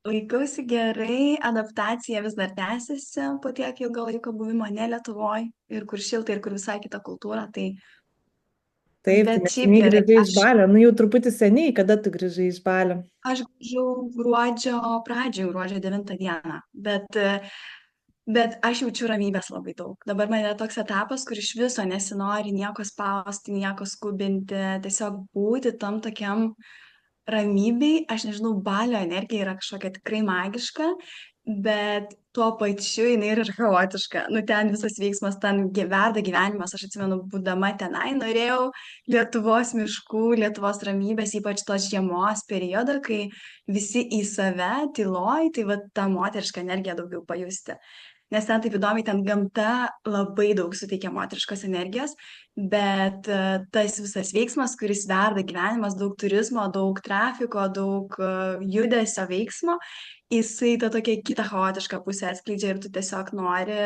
Laikausi gerai, adaptacija vis dar tęsiasi po tiek ilgo laiko buvimo ne Lietuvoj ir kur šilta ir kur visai kita kultūra. Taip, tai Bet šiaip neseniai gerai. grįžai iš Aš, Balio. Nu, jau truputį seniai, kada tu grįžai iš Balio? aš grįžau gruodžio pradžioje, gruodžio 9 dieną. Bet aš jaučiu ramybės labai daug. Dabar man yra toks etapas, kur iš viso nesinori nieko spausti, nieko skubinti, tiesiog būti tam tokiam ramybėj. Aš nežinau, Balio energija yra kažkokia tikrai magiška, bet tuo pačiu jinai ir yra chaotiška. Nu, ten visas veiksmas, ten verda gyvenimas. Aš atsimenu, būdama tenai, norėjau Lietuvos miškų, Lietuvos ramybės, ypač tos žiemos periodą, kai visi į save, tyloj, tai va tą moterišką energiją daugiau pajusti. Nes ten taip įdomiai, ten gamta labai daug suteikia moteriškos energijos, bet tas visas veiksmas, kuris verda gyvenimas, daug turizmo, daug trafiko, daug judesio veiksmo, jisai tą tokią kitą chaotišką pusę atskleidžia ir tu tiesiog nori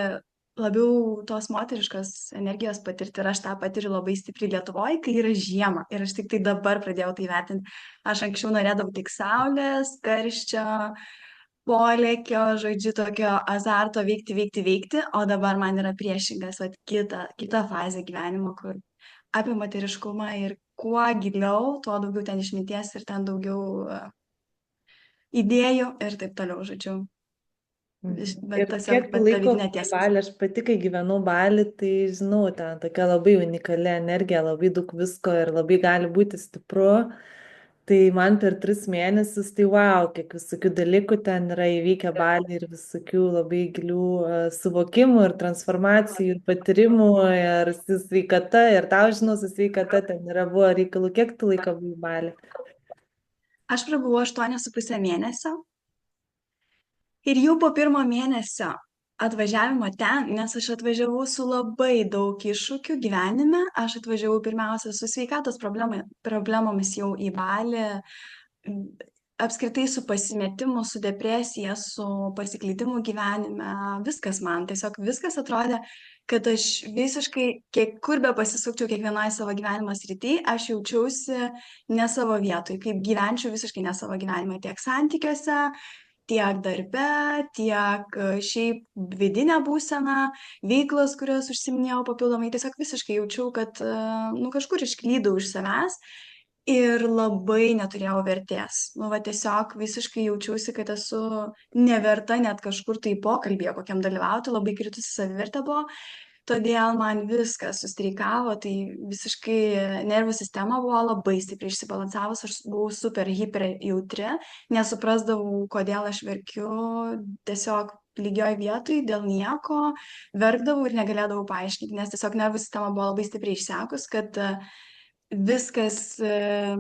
labiau tos moteriškos energijos patirti. Ir aš tą patiriu labai stipriai Lietuvoje, kai yra žiema. Ir aš tik tai dabar pradėjau tai vertinti. Aš anksčiau norėdavau tik saulės, karščio, polėkio, žodžiu, tokio azarto veikti, veikti, veikti, o dabar man yra priešingas, vat, kita fazė gyvenimo, kur apie moteriškumą ir kuo giliau, tuo daugiau ten išminties ir ten daugiau idėjų ir taip toliau, žodžiu. Mhm. Bet Ir tiesiog kiek tu bet ta laiko vidinė buvai tiesa. Balį? Aš pati, kai gyvenau Balį, tai žinau, ten tokia labai unikali energija, labai daug visko ir labai gali būti stipru. Tai man per 3 mėnesius, tai wow, kiek visokių dalykų ten yra įvykę Balį ir visokių labai gilių suvokimų ir transformacijų ir patyrimų ir su sveikata ir tau, žinau, su sveikata ten yra buvo reikalų. Kiek tu laiko buvai Balį? Aš prabuvau 8,5 mėnesio ir jau po pirmo mėnesio atvažiavimo ten, nes aš atvažiavau su labai daug iššūkių gyvenime, aš atvažiavau pirmiausia su sveikatos problemomis jau į Balį, apskritai su pasimetimu, su depresija, su pasiklydimu gyvenime, viskas man, tiesiog viskas atrodė, kad aš visiškai, kur be pasisukčiau kiekvienoje savo gyvenimo srityje, aš jaučiausi ne savo vietoj, kaip gyvenčiau visiškai ne savo gyvenimą tiek santykiuose, tiek darbe, tiek šiaip vidinė būsena, veiklos, kurios užsiminėjau papildomai, tiesiog visiškai jaučiau, kad nu, kažkur išklydau iš savęs ir labai neturėjau vertės. Nu, va, tiesiog visiškai jaučiausi, kad esu neverta net kažkur tai pokalbėje kokiam dalyvauti, labai kritusi savivertė buvo. Todėl man viskas sustreikavo, tai visiškai nervų sistema buvo labai stipriai išsibalansavus, aš buvau super hiper jautri, nesuprasdavau, kodėl aš verkiu tiesiog lygioj vietoj dėl nieko, verkdavau ir negalėdavau paaiškinti, nes tiesiog nervų sistema buvo labai stipriai išsekus, kad viskas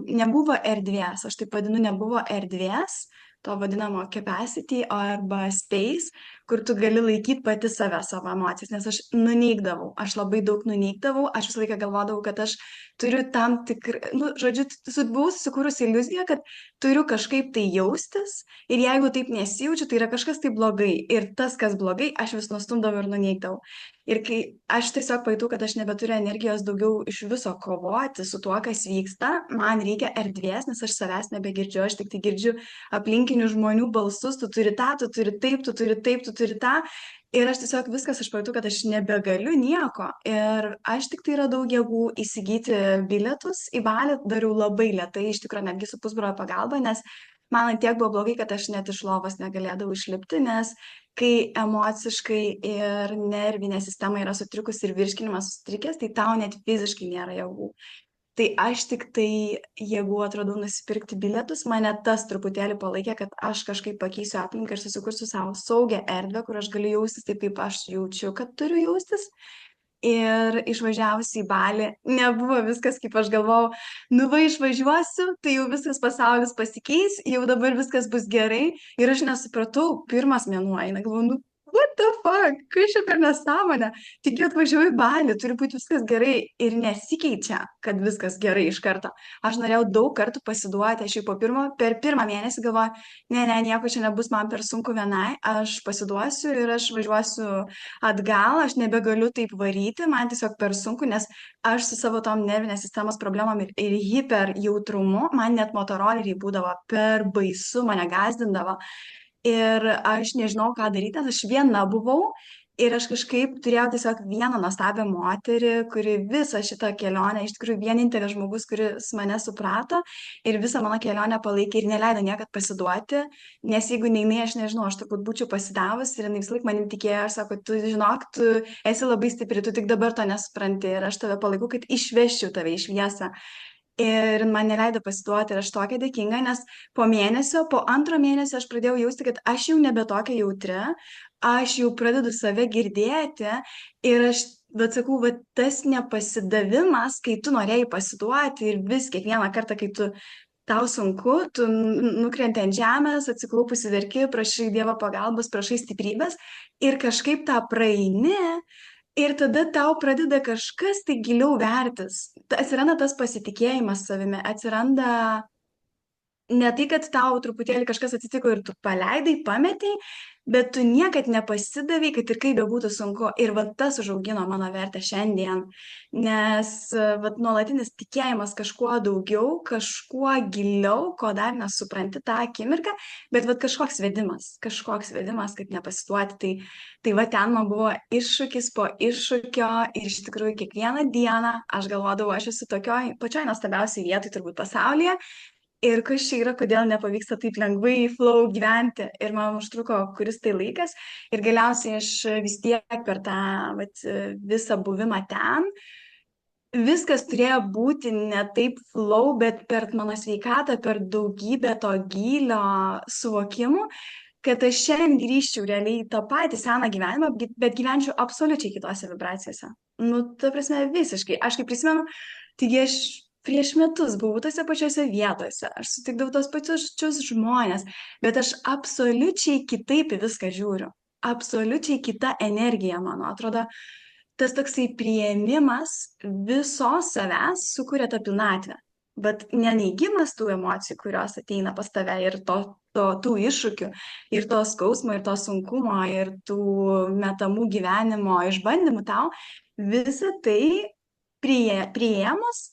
nebuvo erdvės, aš taip vadinu, nebuvo erdvės, to vadinamo capacity arba space, kur tu gali laikyti pati save, savo emocijas, nes aš nuneigdavau, aš labai daug nuneigdavau, aš visą laiką galvodavau, kad aš turiu tam tikrą, nu, žodžiu, buvau susikūrusi iliuziją, kad turiu kažkaip tai jaustis ir jeigu taip nesijaučiu, tai yra kažkas tai blogai ir tas, kas blogai, aš vis nustumdavau ir nuneigdavau. Ir kai aš tiesiog pajutau, kad aš nebeturiu energijos daugiau iš viso kovoti su tuo, kas vyksta, man reikia erdvės, nes aš savęs nebegirdžiu, aš tik tai girdžiu aplinkinių žmonių balsus, tu turi tą, tu turi taip, tu turi taip, tu turi tą. Ir aš tiesiog viskas, aš pajutau, kad aš nebegaliu nieko. Ir aš tik tai radau jėgų įsigyti bilietus į Balį, dariau labai lietai, iš tikrųjų netgi su pusbrolio pagalba, nes man ant tiek buvo blogai, kad aš net iš lovos negalėdavau išlipti, nes kai emociškai ir nervinė sistema yra sutrikusi ir virškinimas sutrikęs, tai tau net fiziškai nėra jėgų. Tai aš tik tai jėgų atradau nusipirkti bilietus, mane tas truputėlį palaikė, kad aš kažkaip pakeisiu aplinką ir susikursiu savo saugią erdvę, kur aš galiu jaustis taip, kaip aš jaučiu, kad turiu jaustis. Ir išvažiavusi į Balį, nebuvo viskas, kaip aš galvojau, nu va išvažiuosiu, tai jau visas pasaulis pasikeis, jau dabar viskas bus gerai. Ir aš nesupratau, pirmas mėnuo eina, galvoju, nu, what the fuck, kas čia per nesąmonę? Tik atvažiuoju į Balį, turi būti viskas gerai ir nesikeičia, kad viskas gerai iš karto. Aš norėjau daug kartų pasiduoti, aš jau per pirmą mėnesį galvoju, ne, nieko čia nebus man per sunku vienai, aš pasiduosiu ir aš važiuosiu atgal, aš nebegaliu taip varyti, man tiesiog per sunku, nes aš su savo tom nervinės sistemos problemom ir hiper jautrumu, man net motoroleriai būdavo per baisu, mane gazdindavo. ir aš nežinau, ką daryti, nes aš viena buvau ir aš kažkaip turėjau tiesiog vieną nuostabią moterį, kuri visą šitą kelionę, iš tikrųjų vienintelis žmogus, kuris mane suprato ir visą mano kelionę palaikė ir neleido niekad pasiduoti, nes jeigu ne jinai, aš nežinau, aš turbūt būčiau pasidavus ir jinai vis laik manim tikėjo ir sako, tu žinok, tu esi labai stipri, tu tik dabar to nesupranti ir aš tave palaikau, kad išveščiau tave į šviesą. Ir man neleido pasiduoti ir aš tokia dėkinga, nes po mėnesio, po antro mėnesio aš pradėjau jausti, kad aš jau nebe tokia jautri, aš jau pradedu save girdėti ir aš, bet sakau, va, tas nepasidavimas, kai tu norėjai pasiduoti ir vis kiekvieną kartą, kai tu tau sunku, tu nukrenti ant žemės, atsiklaupusi verki, prašai Dievo pagalbos, prašai stiprybės ir kažkaip tą praeini. Ir tada tau pradeda kažkas tai giliau vertis. Atsiranda tas pasitikėjimas savimi, atsiranda ne tai, kad tau truputėlį kažkas atsitiko ir tu paleidai, pametei, bet tu niekad nepasidavai, kad ir kaip bebūtų sunku. Ir va tas užaugino mano vertę šiandien, nes va nuolatinis tikėjimas kažkuo daugiau, kažkuo giliau, ko dar nesupranti tą akimirką, bet va kažkoks vedimas, kad nepasiduoti. Tai va ten man buvo iššūkis po iššūkio ir iš tikrųjų kiekvieną dieną aš galvodavau, aš esu tokioj pačioj nuostabiausiai vietoj turbūt pasaulyje. Ir kas čia yra, kodėl nepavyksta taip lengvai flow gyventi. Ir man užtruko kuris tai laikas. Ir galiausiai aš vis tiek per tą vat, visą buvimą ten, viskas turėjo būti ne taip flow, bet per mano sveikatą, per daugybę to gylio suvokimų, kad aš šiandien grįžčiau realiai į tą patį seną gyvenimą, bet gyvenčiau absoliučiai kitose vibracijose. Nu, ta prasme, visiškai. Aš kaip prisimenu, taigi aš prieš metus buvau tose pačiose vietose, aš sutikdavau tos pačius žmonės, bet aš absoliučiai kitaip į viską žiūriu. Absoliučiai kita energija, man atrodo, tas toksai priėmimas visos savęs sukuria tą pilnatvę. Bet neneigimas tų emocijų, kurios ateina pas tave ir tų iššūkių, ir to skausmo, ir to sunkumo, ir tų metamų gyvenimo išbandymų tau, visą tai priėmus,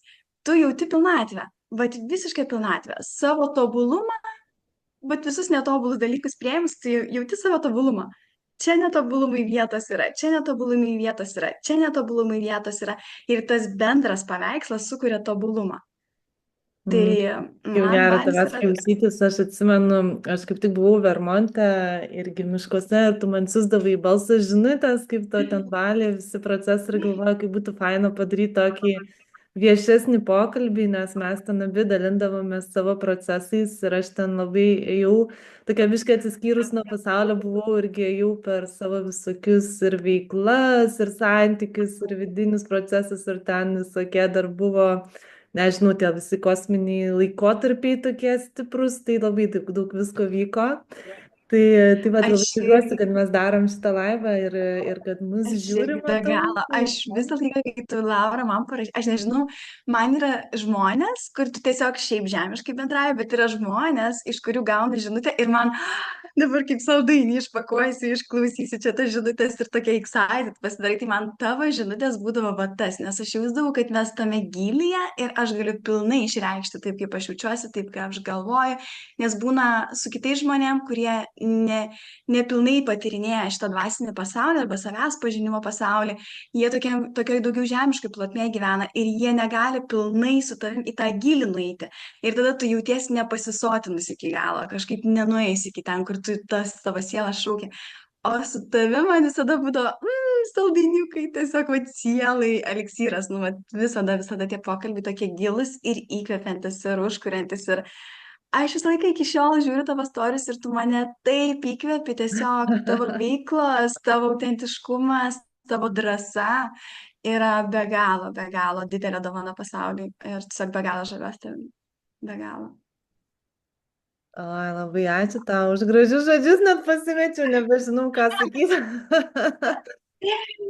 tu jauti pilnatvę. Bet visiškai pilnatvę. Savo tobulumą, bet visus netobulus dalykus priėmus, tai jauti savo tobulumą. Čia netobulumai vietos yra, čia netobulumai vietos yra, čia netobulumai vietos yra. Ir tas bendras paveikslas sukuria tobulumą. Tai Mm. Jau man gera Balis tavęs yra... klausytis, aš atsimenu, aš kaip tik buvau Vermonte irgi miškuose ir tu man siusdavai balsą žinutės, kaip to ten valė visi procesai ir galvoju, kaip būtų faina padaryti tokį viešesnį pokalbį, nes mes ten abi dalindavomės savo procesais ir aš ten labai ėjau, tokia biškai atsiskyrus nuo pasaulio buvau irgi ėjau per savo visokius ir veiklas, ir santykius, ir vidinius procesus ir ten visokie dar buvo, nežinau, tie visi kosminiai laikotarpiai tokie stiprus, tai labai daug visko vyko. Tai vad Aš labai džiaugiuosi, kad mes darom šitą laivą ir kad mus Aš žiūri, irgi be matau. galo. Aš visą laiką, kai tu, Laura, man parašai, aš nežinau, man yra žmonės, kur tu tiesiog šiaip žemiškai bendrauji, bet yra žmonės, iš kurių gauni žinutę ir man dabar kaip saldainį išpakuosi, išklausysi čia tas žinutės ir tokia excited pasidarai. Tai man tavo žinutės būdavo va tas, nes aš jausdavau, kad mes tame gilyje ir aš galiu pilnai išreikšti taip, kaip aš jaučiuosi, taip, kaip aš galvoju, nes būna su kitais žmonėm, kurie nepilnai patyrinėja šitą dvasinį pasaulį arba savęs pažinimo pasaulį, jie tokioj daugiau žemiškai plotmėje gyvena ir jie negali pilnai su tavim į tą gilį nueiti. Ir tada tu jautiesi nepasisotinus iki galo, kažkaip nenueisi iki ten, kur tu tas tavo siela šaukia. O su tavimi man visada būdavo saldainiukai, tiesiog va sielai, eliksyras, nu, va, visada tie pokalbiai tokie gilus ir įkvepiantis ir užkuriantis ir aš visą laiką iki šiol žiūriu tavo storius ir tu mane taip įkvepi, tiesiog tavo veiklos, tavo autentiškumas, tavo drąsa yra be galo didelė dovana pasauliui ir tiesiog be galo žaviuosi tavimi, be galo. Oi, labai ačiū tau už gražius žodžius, net pasimečiau, nebežinau, ką sakyti.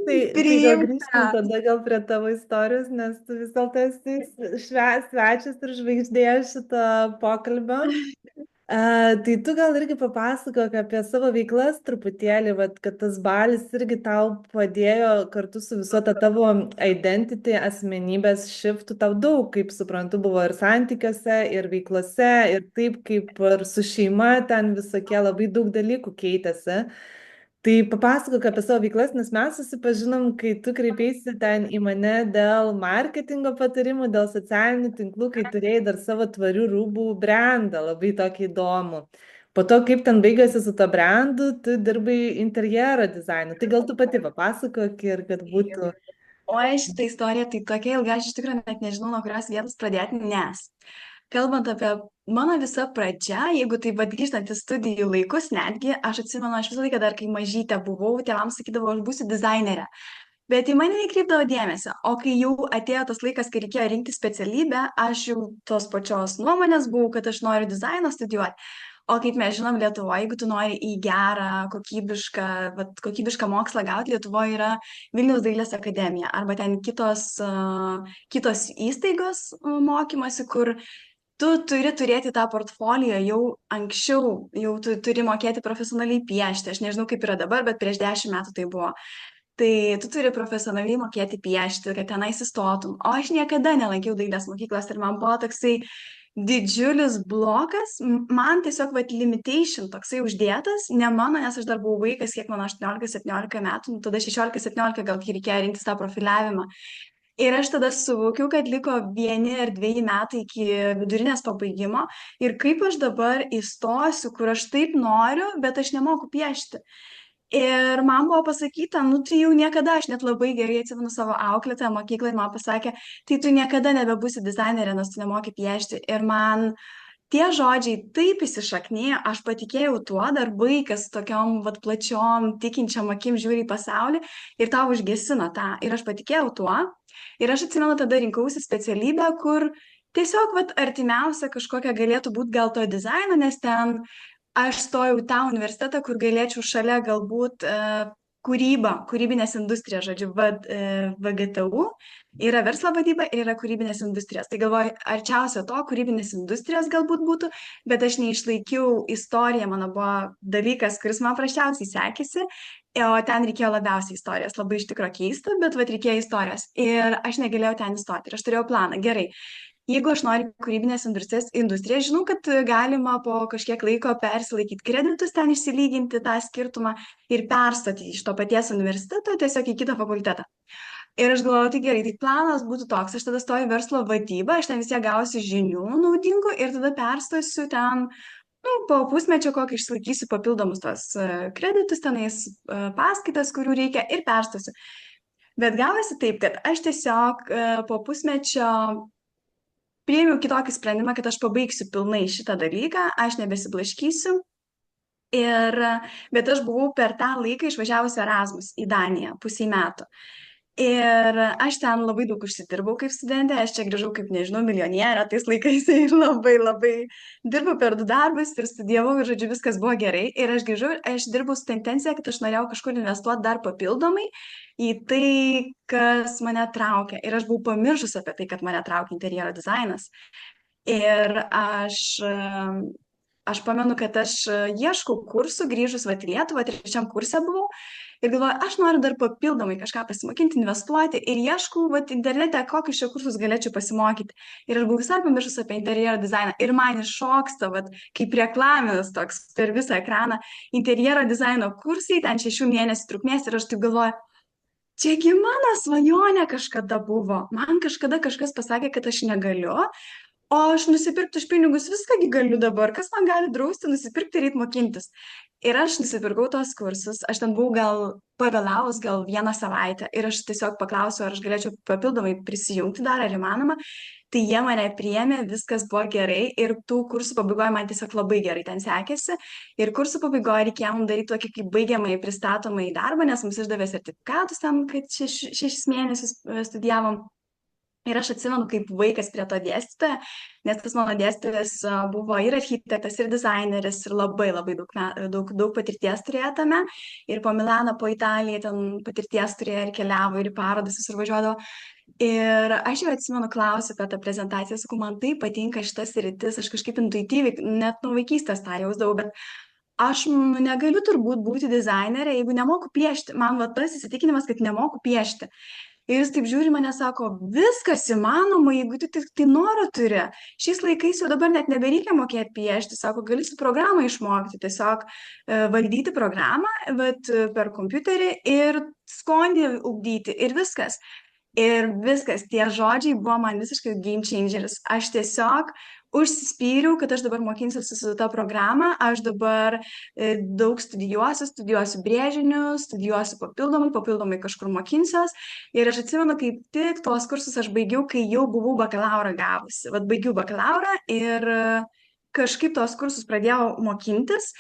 Tai gal grįžkim Priimta. tada gal prie tavo istorijos, nes tu vis dėlto esi svečias ir žvaigždė šito pokalbio. Tai tu gal irgi papasakok apie savo veiklas truputėlį, vat, kad tas balis irgi tau padėjo kartu su viso ta tavo identity, asmenybės shiftu, tau daug, kaip suprantu, buvo ir santykiuose, ir veiklose, ir taip kaip ir su šeima ten visokie labai daug dalykų keitėsi. Tai papasakok apie savo veiklas, nes mes susipažinom, kai tu kreipėsi ten į mane dėl marketingo patarimų, dėl socialinių tinklų, kai turėjai dar savo tvarių rūbų brandą, labai tokį įdomų. Po to, kaip ten baigėsi su to brandu, tu dirbai interjero dizainu. Tai gal tu pati papasakok ir kad būtų. Oi, šitą istoriją tai tokia ilga, aš iš tikrųjų net nežinau, nuo kurios vietos pradėti, nes kalbant apie mano visą pradžią, jeigu tai vad grįžtant į studijų laikus, netgi aš atsimenu, aš visą laiką dar kai mažytė buvau, tėvams sakydavau, aš būsiu dizainerė. Bet į mane nekreipdavo dėmesio, o kai jau atėjo tas laikas, kai reikėjo rinkti specialybę, aš jau tos pačios nuomonės buvau, kad aš noriu dizainą studijuoti. O kaip mes žinom, Lietuvoje, jeigu tu nori į gerą, kokybišką mokslą gauti, Lietuvoje yra Vilniaus dailės akademija arba ten kitos įstaigos mokymosi, kur tu turi turėti tą portfoliją jau anksčiau, jau tu turi mokėti profesionaliai piešti. Aš nežinau, kaip yra dabar, bet prieš 10 metų tai buvo. Tai tu turi profesionaliai mokėti piešti, kad tenais įstotum. O aš niekada nelankiau dailės mokyklos ir man buvo toksai didžiulis blokas, man tiesiog limitation toksai uždėtas, ne mano, nes aš dar buvau vaikas, kiek man 18-17 metų, tada 16-17 gal reikėjo rinktis tą profiliavimą. Ir aš tada suvokiau, kad liko 1 ar 2 metai iki vidurinės pabaigimo ir kaip aš dabar įstosiu, kur aš taip noriu, bet aš nemoku piešti. Ir man buvo pasakyta, nu tai jau niekada, aš net labai gerai atsimenu savo auklėtą mokyklą ir man pasakė, tai tu niekada nebebūsi dizainerė, nes tu nemoki piešti. Ir man tie žodžiai taip įsišaknyje, aš patikėjau tuo, dar vaikas tokiom plačiom, tikinčiam akim žiūri į pasaulį ir tau užgesino tą. Ir aš patikėjau tuo. Ir aš atsimenu, tada rinkausi specialybę, kur tiesiog artimiausia kažkokia galėtų būti gal to dizaino, nes ten aš stojau į tą universitetą, kur galėčiau šalia galbūt kūrybinės industrijas, žodžiu, VGTU yra verslo vadyba ir yra kūrybinės industrijos. Tai galvoju, arčiausia to kūrybinės industrijos galbūt būtų, bet aš neišlaikiau istoriją, mano buvo dalykas, kuris man praščiausiai sekėsi, o ten reikėjo labiausiai istorijos, labai iš tikro keista, bet reikėjo istorijos. Ir aš negalėjau ten įstoti ir aš turėjau planą. Gerai. Jeigu aš noriu kūrybinės industrijas, žinau, kad galima po kažkiek laiko persilaikyti kreditus, ten išsilyginti tą skirtumą ir perstoti iš to paties universiteto tiesiog į kitą fakultetą. Ir aš galvoju, tai gerai, tai planas būtų toks, aš tada stoju verslo vadybą, aš ten vis tiek gausiu žinių naudingų ir tada perstosiu ten, po pusmečio kokį išsilaikysiu papildomus tos kreditus, tenais paskaitas, kurių reikia ir perstosiu. Bet gavosi taip, kad aš tiesiog po pusmečio priėmiau kitokį sprendimą, kad aš pabaigsiu pilnai šitą dalyką, aš nebesiblaškysiu. Bet aš buvau per tą laiką išvažiavusi Erasmus į Daniją 0,5 metų. Ir aš ten labai daug užsidirbau kaip studentė, aš čia grįžau kaip, nežinau, milijonierė tais laikais ir labai dirbau per 2 darbus ir studijavau ir, žodžiu, viskas buvo gerai. Ir aš grįžau ir aš dirbau su tendencija, kad aš norėjau kažkur investuoti dar papildomai į tai, kas mane traukia. Ir aš buvau pamiršus apie tai, kad mane traukia interjero dizainas. Ir aš pamenu, kad aš ieškau kursų, grįžus į Lietuvą, 3 kurse buvau. Ir galvoju, aš noriu dar papildomai kažką pasimokinti, investuoti ir ieškau internete, kokius čia kursus galėčiau pasimokyti. Ir aš buvau visai pamiršus apie interjero dizainą. Ir man iššoksta, kaip reklaminis toks per visą ekraną, interjero dizaino kursai, ten 6 mėnesių trukmės. Ir aš taip galvoju, čiagi mano svajonė kažkada buvo. Man kažkada kažkas pasakė, kad aš negaliu. O aš nusipirkti už pinigus viskągi galiu dabar. Kas man gali drausti nusipirkti ir eit mokintis? Ir aš nusipirkau tos kursus, aš ten buvau gal pavėlavus, gal 1 savaitę ir aš tiesiog paklausiau, ar aš galėčiau papildomai prisijungti dar, ar įmanoma. Tai jie mane priėmė, viskas buvo gerai ir tų kursų pabaigoje man tiesiog labai gerai ten sekėsi. Ir kursų pabaigoje reikėjo mums daryti tokį kaip baigiamąjį pristatomąjį darbą, nes mums išdavė sertifikatus ten, kad 6 mėnesius studijavom. Ir aš atsimenu kaip vaikas prie to dėstytojo, nes tas mano dėstytojas buvo ir architektas, ir dizaineris, ir labai labai daug patirties turėjo tame. Ir po Milaną, po Italiją ten patirties turėjo ir keliavo, ir į parodas visur važiuodavo. Ir aš jau atsimenu, klausiu apie tą prezentaciją, sakau, man taip patinka šitas sritis, aš kažkaip intuityviai, net nuo vaikystės tą jausdavau, bet aš negaliu turbūt būti dizainerė, jeigu nemoku piešti. Man va tas įsitikinimas, kad nemoku piešti. Ir jis taip žiūri mane, sako, viskas įmanoma, jeigu tu tik tai noro turi. Šiais laikais jau dabar net nebereikia mokėti piešti, sako, gali su programą išmokti, tiesiog valdyti programą, bet per kompiuterį ir skonį ugdyti ir viskas. Ir viskas, tie žodžiai buvo man visiškai game changeris. Aš tiesiog užsispyriau, kad aš dabar mokinsiuosi su tą programą, aš dabar daug studijuosiu brėžinius, studijuosiu papildomai kažkur mokinsiuos. Ir aš atsimenu, kaip tik tuos kursus aš baigiau, kai jau buvau bakalaurą gavusi. Vat baigiau bakalaurą ir kažkaip tuos kursus pradėjau mokintis.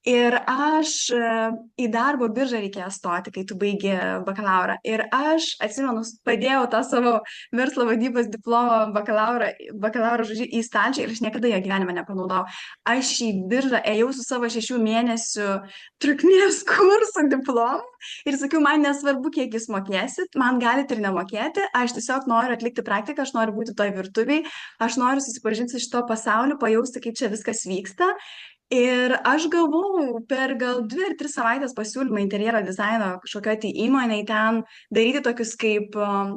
Ir aš į darbo biržą reikėjo stoti, kai tu baigi bakalaurą. Ir aš, atsimenu, padėjau tą savo verslo vadybos diplomą bakalauro žodžiu į stalčių ir aš niekada jo gyvenime nepanaudojau. Aš į biržą ėjau su savo 6 mėnesių trukmės kursų diplomu ir sakiau, man nesvarbu, kiek jūs mokėsit, man galite ir nemokėti, aš tiesiog noriu atlikti praktiką, aš noriu būti toj virtuviai, aš noriu susipažinti su šito pasauliu, pajausti, kaip čia viskas vyksta. Ir aš gavau per gal 2 ar 3 savaitės pasiūlymą interjero dizaino kažkokioj tai įmonėj ten daryti tokius kaip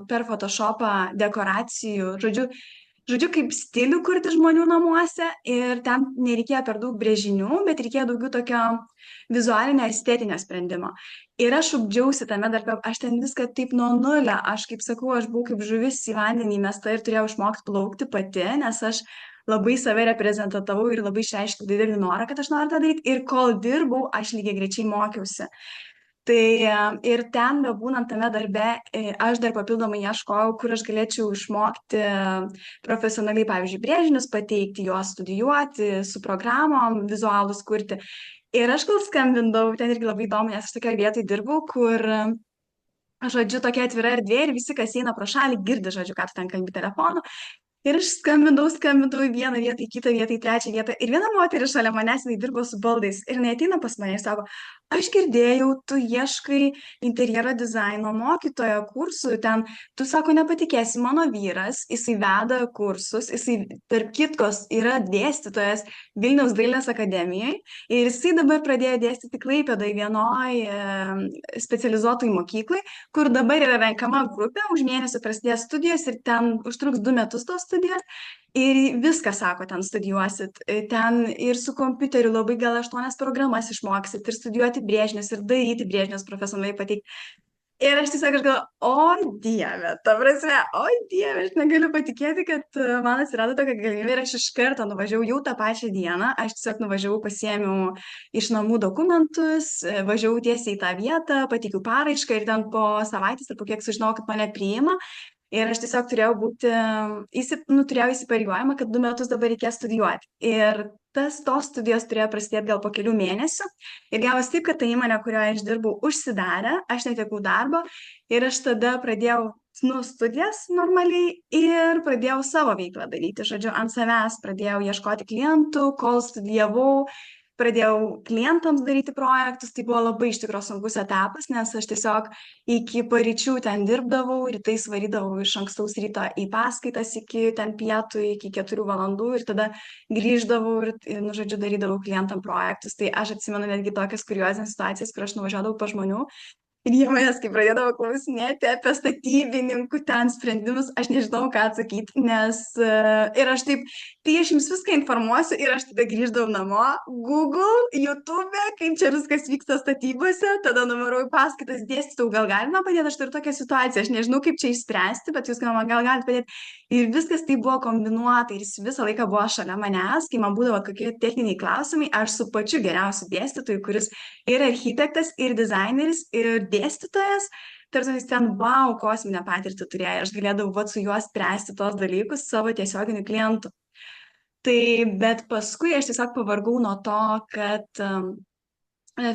per Photoshopą dekoracijų, žodžiu, kaip stilių kurti žmonių namuose ir ten nereikėjo per daug brėžinių, bet reikėjo daugiau tokio vizualinio estetinio sprendimo. Ir aš ugdžiausi tame darbe, aš ten viską taip nuo nulio, aš kaip sakau, aš buvau kaip žuvis į vandenį įmesta ir turėjau išmokti plaukti pati, nes aš labai save reprezentavau ir labai išreiškiau didelį norą, kad aš noriu tą daryti. Ir kol dirbau, aš lygiai greičiai mokiausi. Tai ir ten, bebūnant tame darbe, aš dar papildomai ieškojau, kur aš galėčiau išmokti profesionaliai, pavyzdžiui, brėžinius pateikti, juos studijuoti, su programom vizualus kurti. Ir aš gal skambindavau, ten irgi labai įdomu, nes aš tokioje vietoje dirbau, kur, žodžiu, tokia atvira erdvė ir visi, kas eina pro šalį, girdi, žodžiu, ką tu ten kalbi telefonu. Ir aš skambindavau į vieną vietą, į kitą vietą, į trečią vietą. Ir viena moteris šalia manęs, jinai dirbo su baldais. Ir jinai ateina pas mane ir sako, aš girdėjau, tu ieškai interjero dizaino mokytojo kursų. Ten, tu sako, nepatikėsi, mano vyras, jisai veda kursus, jisai, tarp kitkos, yra dėstytojas Vilniaus dailės akademijoje. Ir jisai dabar pradėjo dėstyti Klaipėdoje vienoj specializuotoj mokyklai, kur dabar yra renkama grupė, už mėnesį prasidės studijos ir ten užtruks 2 metus tos studijos ir viską, sako, ten studijuosit. Ten ir su kompiuteriu labai gal 8 programas išmoksit ir studijuoti brėžinius ir daryti brėžinius profesionaliai pateikti. Ir aš tiesiog aš galvoju, o Dieve, ta prasme, o Dieve, aš negaliu patikėti, kad man atsirado tokia galimybė ir aš iš karto nuvažiavau jau tą pačią dieną, aš tiesiog nuvažiavau, pasiėmiau iš namų dokumentus, važiavau tiesiai į tą vietą, pateikiau paraišką ir ten po savaitės ar po kiek sužinojau, kad mane priima. Ir aš tiesiog turėjau įsipareigojimą, kad 2 metus dabar reikės studijuoti. Ir tos studijos turėjo prasidėti gal po kelių mėnesių. Ir gavosi taip, kad ta įmonė, kurioje aš dirbau, užsidarė, aš netekau darbo. Ir aš tada pradėjau studijas normaliai ir pradėjau savo veiklą daryti. Žodžiu, ant savęs pradėjau ieškoti klientų, kol studijavau. Pradėjau klientams daryti projektus, tai buvo labai iš tikrųjų sunkus etapas, nes aš tiesiog iki paryčių ten dirbdavau, rytais varydavau iš ankstaus ryto į paskaitas iki ten pietų, iki 4 valandų ir tada grįždavau ir, žodžiu, darydavau klientam projektus. Tai aš atsimenu netgi tokias kuriozinės situacijas, kur aš nuvažiuodavau pa žmonių. Ir jie manęs, kai pradėdavo klausinėti apie statybininkų ten sprendimus, aš nežinau, ką atsakyti, nes ir aš taip, tai aš jums viską informuosiu ir aš tada grįždavau namo, Google, YouTube, kaip čia viskas vyksta statybose, tada nuvarau į paskaitas, dėstytojau, gal galima padėti, aš turiu tokią situaciją, aš nežinau, kaip čia išspręsti, bet jūs gal galite padėti. Ir viskas tai buvo kombinuota ir jis visą laiką buvo šalia manęs, kai man būdavo kokie techniniai klausimai, aš su pačiu geriausiu dėstytoju, kuris ir architektas, ir dizaineris, ir dėstytojas, tarsi jis ten, wow, kosminę patirtį turėjo, aš galėdavau su juo spręsti tos dalykus savo tiesioginių klientų. Tai, bet paskui aš tiesiog pavargau nuo to, kad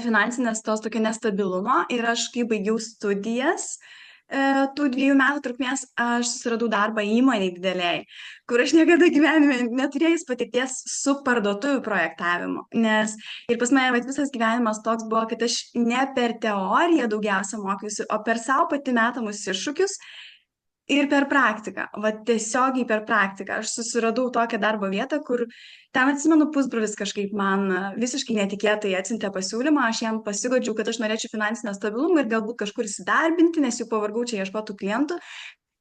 finansinės tos tokio nestabilumo ir aš, kai baigiau studijas, tų 2 metų trukmės aš susiradau darbą įmonėj dideliai, kur aš niekada gyvenime neturėjus patirties su parduotuvių projektavimu. Nes ir pas mane vat, visas gyvenimas toks buvo, kad aš ne per teoriją daugiausia mokiausi, o per savo pati metamus iššūkius ir per praktiką. Vat tiesiogiai per praktiką. Aš susiradau tokią darbo vietą, kur ten atsimenu pusbrolis kažkaip man visiškai netikėtai atsiuntė pasiūlymą, aš jam pasigodžiau, kad aš norėčiau finansinio stabilumo ir galbūt kažkur įsidarbinti, nes jau pavargau čia ieškotų klientų.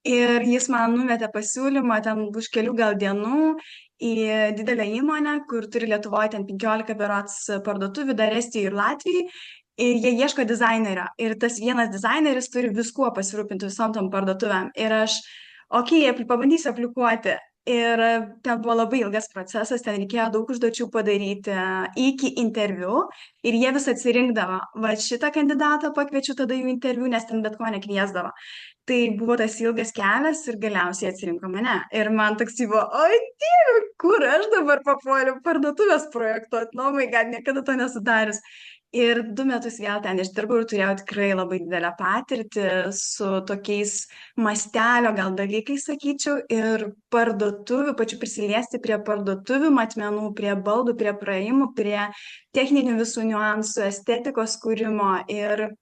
Ir jis man numetė pasiūlymą ten už kelių gal dienų į didelę įmonę, kur turi Lietuvoje ten 15 berots parduotuvių, dar Estijoje ir Latvijoje. Ir jie ieško dizainerio. Ir tas vienas dizaineris turi viskuo pasirūpinti visom tom parduotuvėm. Ir aš, okei, pabandysiu aplikuoti. Ir ten buvo labai ilgas procesas, ten reikėjo daug užduočių padaryti iki interviu. Ir jie vis atsirinkdavo, va šitą kandidatą pakviečiu tada jų interviu, nes ten bet ko nekviesdavo. Tai buvo tas ilgas kelias ir galiausiai atsirinko mane. Ir man toks buvo, oi dieve, kur aš dabar papuoliau parduotuvės projektuoti, nu, my God, niekada to nesudarius. Ir 2 metus vėl ten išdirbau ir turėjau tikrai labai didelę patirtį su tokiais mastelio gal dalykais, sakyčiau, ir parduotuvių, pačiu prisiliesti prie parduotuvių matmenų, prie baldų, prie praėjimų, prie techninių visų niuansų, estetikos kūrimo ir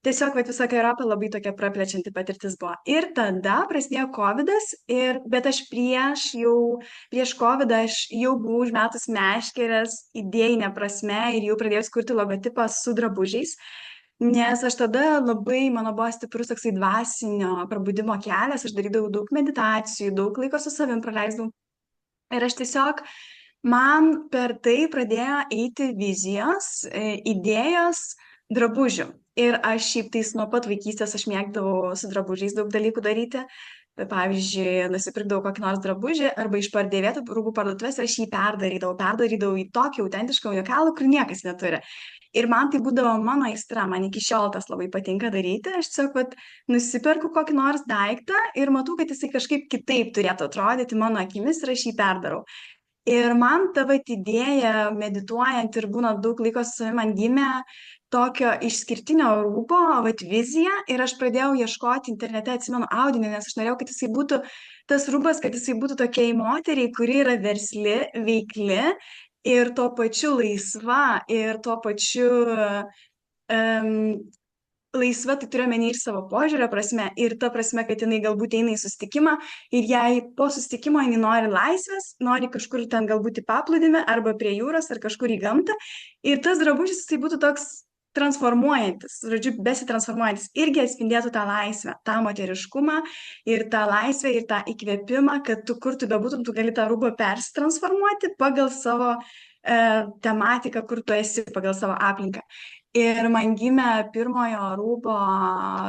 tiesiog vat visokia Europa labai tokia praplečianti patirtis buvo. Ir tada prasidėjo COVIDas, bet aš prieš COVIdą aš jau buvau užmetus meškerės idėjinę prasme ir jau pradėjau kurti logotipą su drabužiais, nes aš tada labai, mano buvo stiprus toksai dvasinio prabudimo kelias, aš darydavau daug meditacijų, daug laiko su savim praleisdavau. Ir aš tiesiog, man per tai pradėjo eiti vizijos, idėjos drabužių. Ir aš šiaip tais nuo pat vaikystės aš mėgdavau su drabužiais daug dalykų daryti. Pavyzdžiui, nusipirkdavau kokį nors drabužį arba iš pardėvėtų rūbų parduotuvės ir aš jį perdarydavau į tokį autentišką unikalų, kur niekas neturi. Ir man tai būdavo mano aistra, man iki šiol tas labai patinka daryti. Aš tiesiog nusiperku kokį nors daiktą ir matau, kad jisai kažkaip kitaip turėtų atrodyti mano akimis ir aš jį perdarau. Ir man ta vat idėja, medituojant ir būnant daug laiko su savimi, man gimė tokio išskirtinio rūbo, vat vizija, ir aš pradėjau ieškoti internete, atsimenu, audinį, nes aš norėjau, kad jisai būtų tas rūbas, kad jisai būtų tokiai moteriai, kuri yra versli, veikli ir tuo pačiu laisva ir tuo pačiu laisva, tai turiu omeny ir savo požiūrio prasme, ir ta prasme, kad jinai galbūt eina į susitikimą ir jei po susitikimo jinai nori laisvės, nori kažkur ten galbūt į paplūdimį arba prie jūros ar kažkur į gamtą, ir tas drabužis jisai būtų toks transformuojantis, žodžiu, besitransformuojantis, irgi atspindėtų tą laisvę, tą moteriškumą ir tą laisvę ir tą įkvėpimą, kad tu kur tu bebūtum, tu gali tą rūbą persitransformuoti pagal savo tematiką, kur tu esi, pagal savo aplinką. Ir man gimė pirmojo rūbo,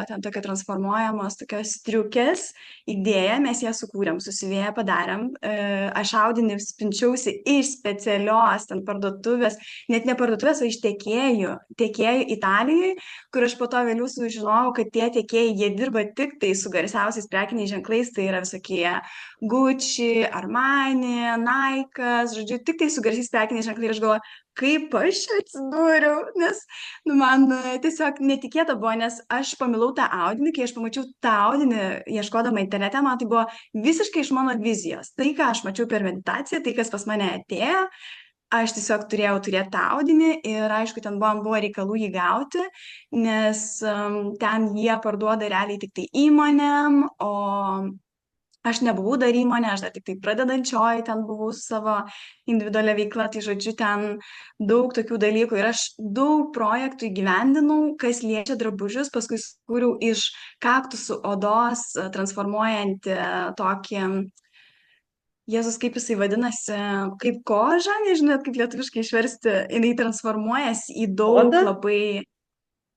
ten tokia transformuojamos tokios striukės idėja, mes ją sukūrėm, susivėję padarėm. Aš audinį spinčiausi iš specialios ten parduotuvės, net ne parduotuvės, o iš tiekėjų Italijoje, kur aš po to vėliau sužinojau, kad tie tiekėjai, jie dirba tik tai su garsiausiais prekiniais ženklais, tai yra visokie Gucci, Armani, Nike'as, žodžiu, tik tai su garsiais prekiniais ženklais. Ir aš galvoju, kaip aš čia atsidūriau, nes man tiesiog netikėta buvo, nes aš pamilau tą audinį, kai aš pamačiau tą audinį, ieškodama internete, man tai buvo visiškai iš mano vizijos. Tai, ką aš mačiau per meditaciją, tai, kas pas mane atėjo, aš tiesiog turėjau turėti tą audinį ir aišku, ten buvo reikalų jį gauti, nes ten jie parduoda realiai tik tai įmonėm, o aš nebuvau dar įmonė, aš dar tik tai pradedančioji, ten buvau su savo individualia veikla, tai žodžiu, ten daug tokių dalykų ir aš daug projektų įgyvendinau, kas liečia drabužius, paskui skūriau iš kaktusų odos, transformuojant tokį, Jėzus, kaip jisai vadinasi, kaip koža, nežinau, kaip lietuviškai išversti, jinai transformuojasi į daug Oda? labai...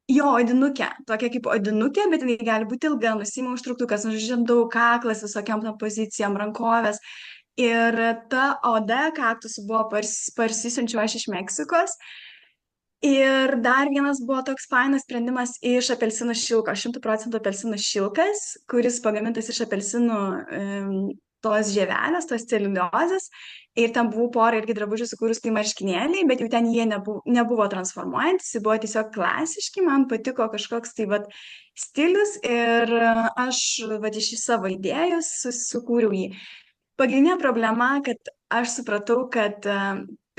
Jo, odinukę, tokia kaip odinukė, bet jinai gali būti ilga, nusima užtruktukas, nužindau kaklas visokiam pozicijom, rankovės. Ir ta oda kaktusų buvo parsisiunčiau aš iš Meksikos. Ir dar vienas buvo toks fainas sprendimas iš apelsinų šilko, 100% apelsinų šilkas, kuris pagamintas iš apelsinų tos žievelės, tos celiuliozės. Ir ten buvau porą irgi drabužių sukūrus tai marškinėliai, bet jau ten jie nebuvo transformuojantis, jie buvo tiesiog klasiški, man patiko kažkoks tai vat stilius ir aš vat iš savo idėjos sukūriau jį. Pagrindinė problema, kad aš supratau, kad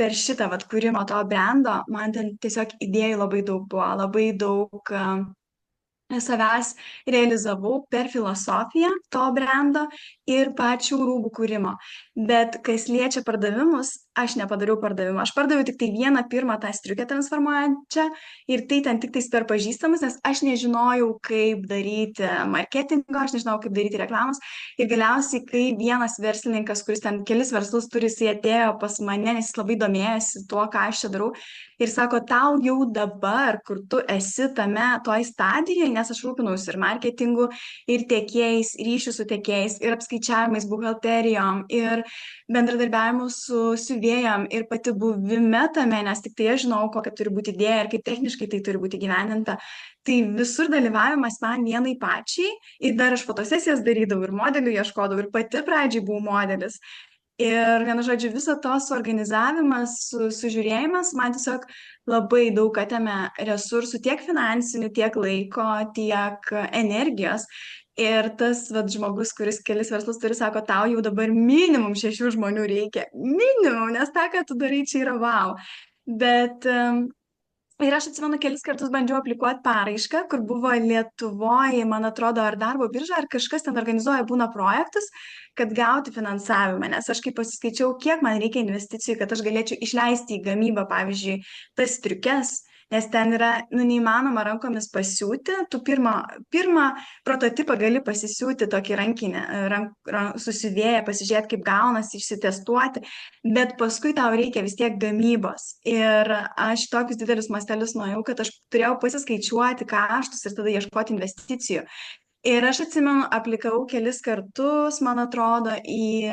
per šitą vat kūrimo to brendo man ten tiesiog idėjų labai daug buvo, labai daug savęs realizavau per filosofiją to brendo ir pačių rūbų kūrimo. Bet kas liečia pardavimus, aš nepadariau pardavimų. Aš pardaviau tik tai vieną pirmą tą striukę transformuojančią ir tai ten tik tais per pažįstamus, nes aš nežinojau, kaip daryti marketingo, aš nežinojau, kaip daryti reklamos. Ir galiausiai, kai vienas verslininkas, kuris ten kelis verslus turi, jis atėjo pas mane, nes jis labai domėjosi tuo, ką aš čia darau. Ir sako, tau jau dabar, kur tu esi toj stadijoje, nes aš rūpinausi ir marketingu, ir tiekėjais, ryšių su tiekėjais, ir apskaičiavimais, buhalterijom, ir bendradarbiavimu su siuvėjom, ir pati buvime tame, nes tik tai aš žinau, kokia turi būti idėja ir kaip techniškai tai turi būti gyveninta. Tai visur dalyvavimas man vienai pačiai, ir dar aš fotosesijas darydavau, ir modelių ieškodavau, ir pati pradžiai buvau modelis. Ir vienu žodžiu, viso to suorganizavimas, sužiūrėjimas man tiesiog labai daug atėmė resursų, tiek finansinių, tiek laiko, tiek energijos. Ir tas žmogus, kuris kelis verslus turi, sako, tau jau dabar minimum 6 žmonių reikia. Minimum, nes tą, ką tu darai, čia yra wow. Bet ir aš atsimenu, kelis kartus bandžiau aplikuoti paraišką, kur buvo Lietuvoje, man atrodo, ar darbo birža, ar kažkas ten organizuoja būna projektus, kad gauti finansavimą, nes aš kaip pasiskaičiau, kiek man reikia investicijų, kad aš galėčiau išleisti į gamybą, pavyzdžiui, tas striukes, nes ten yra neįmanoma rankomis pasiūti, tu pirmą prototipą gali pasisiūti tokį rankinį, susivėję, pasižiūrėti, kaip gaunasi, išsitestuoti, bet paskui tau reikia vis tiek gamybos. Ir aš tokius didelius mastelius nuėjau, kad aš turėjau pasiskaičiuoti kaštus ir tada ieškoti investicijų. Ir aš atsimenu, aplikavau kelis kartus, man atrodo, į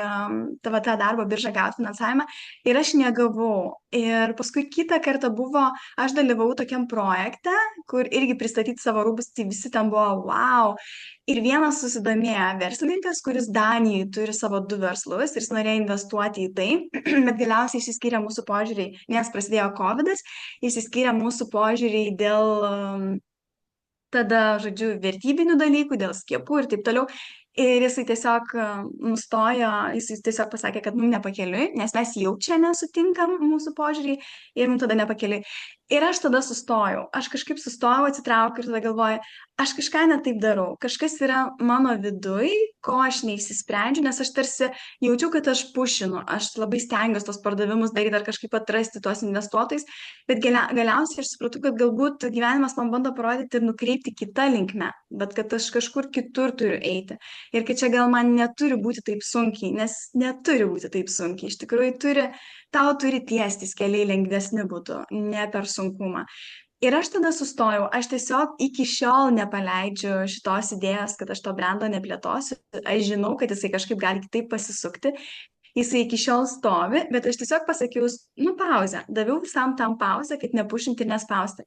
tą darbo biržą gauti finansavimą ir aš negavau. Ir paskui kitą kartą aš dalyvavau tokiam projekte, kur irgi pristatyti savo rūbus, tai visi ten buvo wow. Ir vienas susidomėjo verslininkas, kuris Danijai turi savo 2 verslus ir jis norėjo investuoti į tai, bet galiausiai išsiskyrė mūsų požiūriai, nes prasidėjo COVID-as, išsiskyrė mūsų požiūriai dėl tada, žodžiu, vertybinių dalykų, dėl skiepų ir taip toliau. Ir jisai tiesiog nustojo, jisai tiesiog pasakė, kad mums nepakeliui, nes mes jau čia nesutinkam mūsų požiūrį ir mums tada nepakeliui. Ir aš tada sustojau, aš kažkaip sustojau, atsitraukiu ir tada galvoju, aš kažką ne taip darau, kažkas yra mano viduj, ko aš neišsisprendžiu, nes aš tarsi jaučiu, kad aš pušinu, aš labai stengiuosi tos pardavimus daryti ar kažkaip atrasti tuos investuotojus, bet galiausiai aš supratau, kad galbūt gyvenimas man bando parodyti ir nukreipti kitą linkmę, bet kad aš kažkur kitur turiu eiti. Ir kad čia gal man neturi būti taip sunkiai, nes neturi būti taip sunkiai. Iš tikrųjų tau turi tiestis keliai lengvesni būtų, ne per sunkumą. Ir aš tada sustojau, aš tiesiog iki šiol nepaleidžiu šitos idėjos, kad aš to brendo neplėtosiu. Aš žinau, kad jisai kažkaip gali kitaip pasisukti. Jisai iki šiol stovi, bet aš tiesiog pasakiau, pauzę. Daviau visam tam pauzę, kad nepušinti ir nespausti.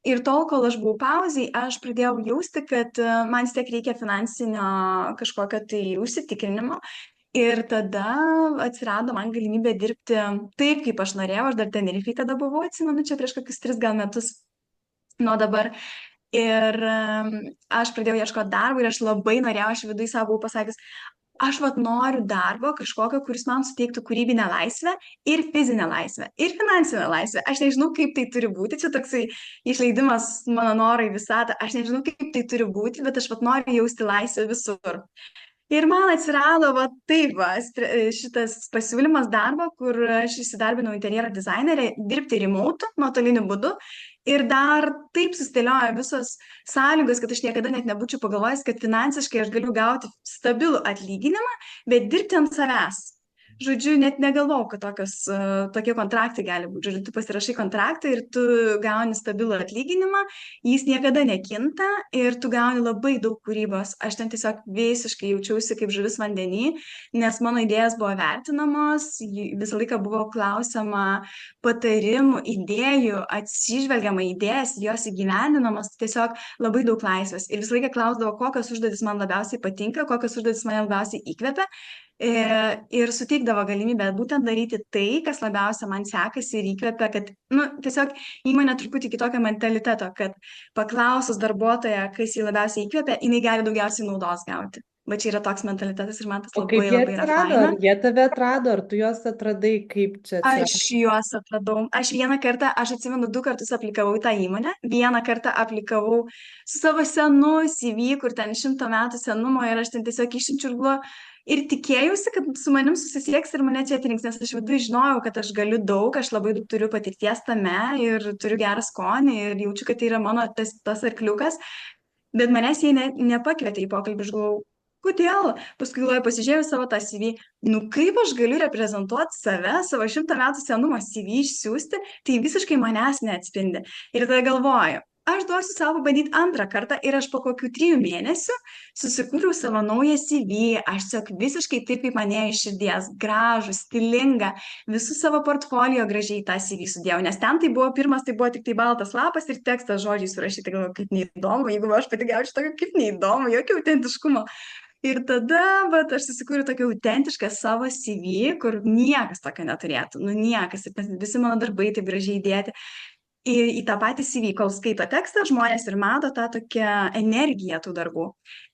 Ir tol, kol aš buvau pauzėj, aš pradėjau jausti, kad man vis tiek reikia finansinio kažkokio tai užsitikrinimo. Ir tada atsirado man galimybė dirbti taip, kaip aš norėjau. Aš dar Tenerifėj tada buvau, atsimenu, čia prieš kokius 3 gal metus nuo dabar. Ir aš pradėjau ieškoti darbo ir aš labai norėjau, aš viduje savo buvau pasakęs, aš noriu darbo kažkokio, kuris man suteiktų kūrybinę laisvę ir fizinę laisvę, ir finansinę laisvę. Aš nežinau, kaip tai turi būti, čia toksai išleidimas mano norai visatą, aš nežinau, kaip tai turi būti, bet aš noriu jausti laisvę visur. Ir man atsirado šitas pasiūlymas darbo, kur aš įsidarbinau interjero dizainerė, dirbti remote, nuotoliniu būdu. Ir dar taip susidėliojo visos sąlygos, kad aš niekada net nebūčiau pagalvojęs, kad finansiškai aš galiu gauti stabilų atlyginimą, bet dirbti ant savęs. Žodžiu, net negalvojau, kad tokie kontraktai gali būti. Žodžiu, tu pasirašai kontraktą ir tu gauni stabilų atlyginimą, jis niekada nekinta ir tu gauni labai daug kūrybos. Aš ten tiesiog visiškai jaučiausi kaip žuvis vandenį, nes mano idėjas buvo vertinamos, visą laiką buvo klausima patarimų, idėjų, atsižvelgiama į idėjas, jos įgyvendinamos, tiesiog labai daug laisvės. Ir visą laiką klausdavo, kokios užduotis man labiausiai patinka, kokios užduotis mane labiausiai įkvepia. ir suteikdavo galimybę būtent daryti tai, kas labiausia man sekasi ir įkvepia, kad, nu, tiesiog įmonė truputį kitokio mentaliteto, kad paklausus darbuotoją, kas jį labiausiai įkvepia, jinai gali daugiausiai naudos gauti. Va čia yra toks mentalitetas ir man tas O kaip labai jie labai yra atsirado? Ar faina. jie tave atrado, ar tu juos atradai, kaip čia Aš atsirado? juos atradau. Aš vieną kartą, aš atsimenu, 2 kartus aplikavau į tą įmonę. Vieną kartą aplikavau su savo senu CV, kur ten 100 metų senumo ir aš ten tiesiog išsiunčiu ir galvoju. Ir tikėjausi, kad su manim susisieks ir mane čia atrinks, nes aš viduj žinojau, kad aš galiu daug, aš labai daug turiu patirties tame ir turiu gerą skonį ir jaučiu, kad tai yra mano tas arkliukas. Bet manęs jie nepakvietė į pokalbį, aš galvojau, kodėl? Paskui galvoju, pasižiūrėjau savo tą CV, nu kaip aš galiu reprezentuoti save, savo 100 metų senumo CV išsiųsti, tai visiškai manęs neatspindi. Ir tada galvoju, aš duosiu savo bandyti antrą kartą ir aš po kokių 3 mėnesių susikūriau savo naują CV, aš tiesiog visiškai taip, kaip man ėjo iš širdies, gražų, stilingą, visus savo portfolio gražiai į tą CV sudėjau, nes ten tai buvo pirmas, tai buvo tik tai baltas lapas ir tekstas žodžiai surašyti, galvoju, kaip neįdomu, jeigu aš pati gaučiau tokio, kaip neįdomu, jokio autentiškumo. Ir tada, vat, aš susikūriau tokį autentišką savo CV, kur niekas tokio neturėtų, nu niekas, ir visi mano darbai taip gražiai įdėti. Į tą patį CV, kol skaito tekstą, žmonės ir mato tą tokią energiją tų darbų.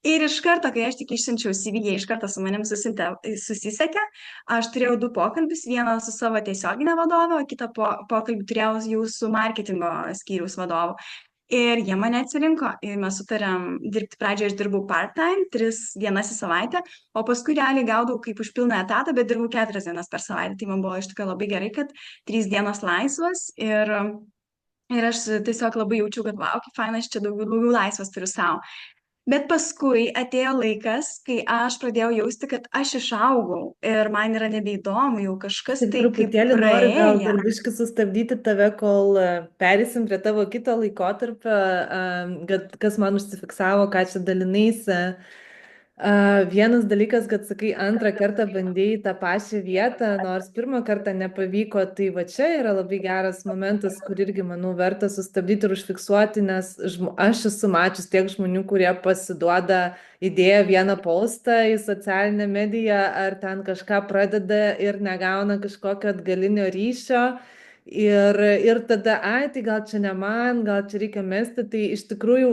Ir iš karto, kai aš tik išsiunčiau CV, jie iš karto su manim susisiekė. Aš turėjau 2 pokalbius, vieną su savo tiesioginė vadovė, o kitą pokalbį turėjau jau su marketingo skyriaus vadovu. Ir jie mane atsirinko ir mes sutarėm dirbti. Pradžioje aš dirbau part-time, 3 dienas į savaitę, o paskui realiai gaudavau kaip už pilną etatą, bet dirbau 4 dienas per savaitę. Tai man buvo iš tikrųjų labai gerai, kad 3 dienos laisvas ir aš tiesiog labai jaučiu, kad wow, kaip faina, aš čia daugiau laisvės turiu savo. Bet paskui atėjo laikas, kai aš pradėjau jausti, kad aš išaugau ir man yra nebeįdomu, jau kažkas Tik tai kaip truputėlį noriu gal praėję. dar biškį sustabdyti tave, kol perėsim prie tavo kito laikotarpio, kad kas man užsifiksavo, ką čia dalinaisi. Vienas dalykas, kad sakai, antrą kartą bandėjai tą pačią vietą, nors pirmą kartą nepavyko, tai va čia yra labai geras momentas, kur irgi, manau, verta sustabdyti ir užfiksuoti, nes aš esu mačius tiek žmonių, kurie pasiduoda įdėję vieną postą į socialinę mediją ar ten kažką pradeda ir negauna kažkokio atgalinio ryšio. Ir tada, ai, tai gal čia ne man, gal čia reikia mesti, tai iš tikrųjų...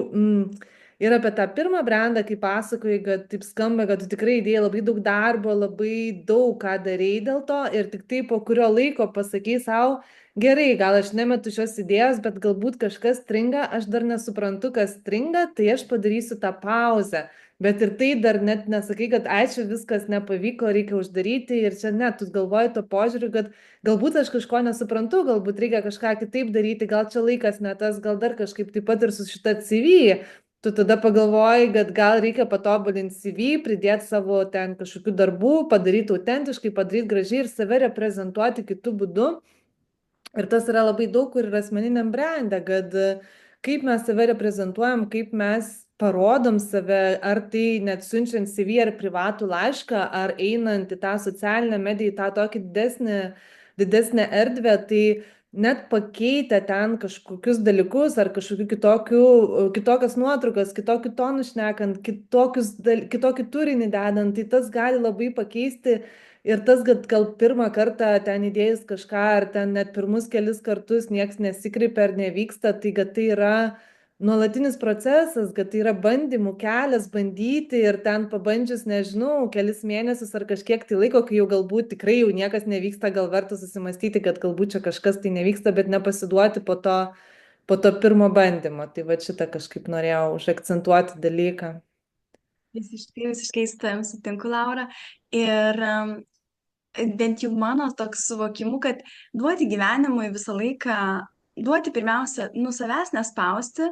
Ir apie tą pirmą brandą, kai pasakojai, kad taip skamba, kad tu tikrai įdėjai labai daug darbo, labai daug ką darėjai dėl to ir tik tai po kurio laiko pasakai savo, gerai, gal aš nemetu šios idėjos, bet galbūt kažkas stringa, aš dar nesuprantu, kas stringa, tai aš padarysiu tą pauzę. Bet ir tai dar net nesakai, kad ačiū, viskas nepavyko, reikia uždaryti ir čia net, tu galvoji to požiūriu, kad galbūt aš kažko nesuprantu, galbūt reikia kažką kitaip daryti, gal čia laikas ne tas, gal dar kažkaip taip pat ir su šita CV. Tu tada pagalvoji, kad gal reikia patobulinti CV, pridėti savo ten kažkokių darbų, padaryti autentiškai, padaryti gražiai ir save reprezentuoti kitų būdų. Ir tas yra labai daug kur ir asmeniniam brandė, kad kaip mes save reprezentuojam, kaip mes parodom save, ar tai net siunčiant CV ar privatų laišką, ar einant į tą socialinę mediją, į tą tokį didesnę erdvę, tai net pakeitę ten kažkokius dalykus ar kitokias nuotraukas, kitokių tonų šnekant, kitokį turinį dedant, tai tas gali labai pakeisti ir tas, kad gal pirmą kartą ten įdėjus kažką ar ten net pirmus kelis kartus nieks nesikreipia ar nevyksta, tai kad tai yra nuolatinis procesas, kad tai yra bandymų kelias bandyti ir ten pabandžius, nežinau, kelis mėnesius ar kažkiek tai laiko, kai jau galbūt tikrai jau niekas nevyksta, gal verta susimastyti, kad galbūt čia kažkas tai nevyksta, bet nepasiduoti po to pirmo bandymo. Tai va šitą kažkaip norėjau užakcentuoti dalyką. Visiškai su tavim sutinku, Laura. Ir bent jau mano toks suvokimu, kad duoti gyvenimui visą laiką, duoti pirmiausia, nu savęs nespausti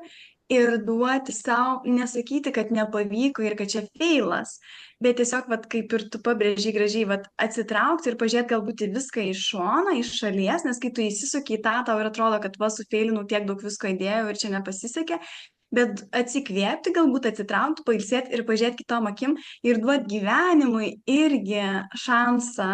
ir duoti savo, nesakyti, kad nepavyko ir kad čia feilas, bet tiesiog, vat, kaip ir tu pabrėžiai gražiai, vat, atsitraukti ir pažiūrėti galbūt į viską iš šono, iš šalies, nes kai tu įsisuki į tą, tau ir atrodo, kad va, sufeilinau tiek daug visko įdėjau ir čia nepasisekė. Bet atsikvėpti, galbūt atsitraukti, pailsėti ir pažiūrėti kitom akim ir duoti gyvenimui irgi šansą,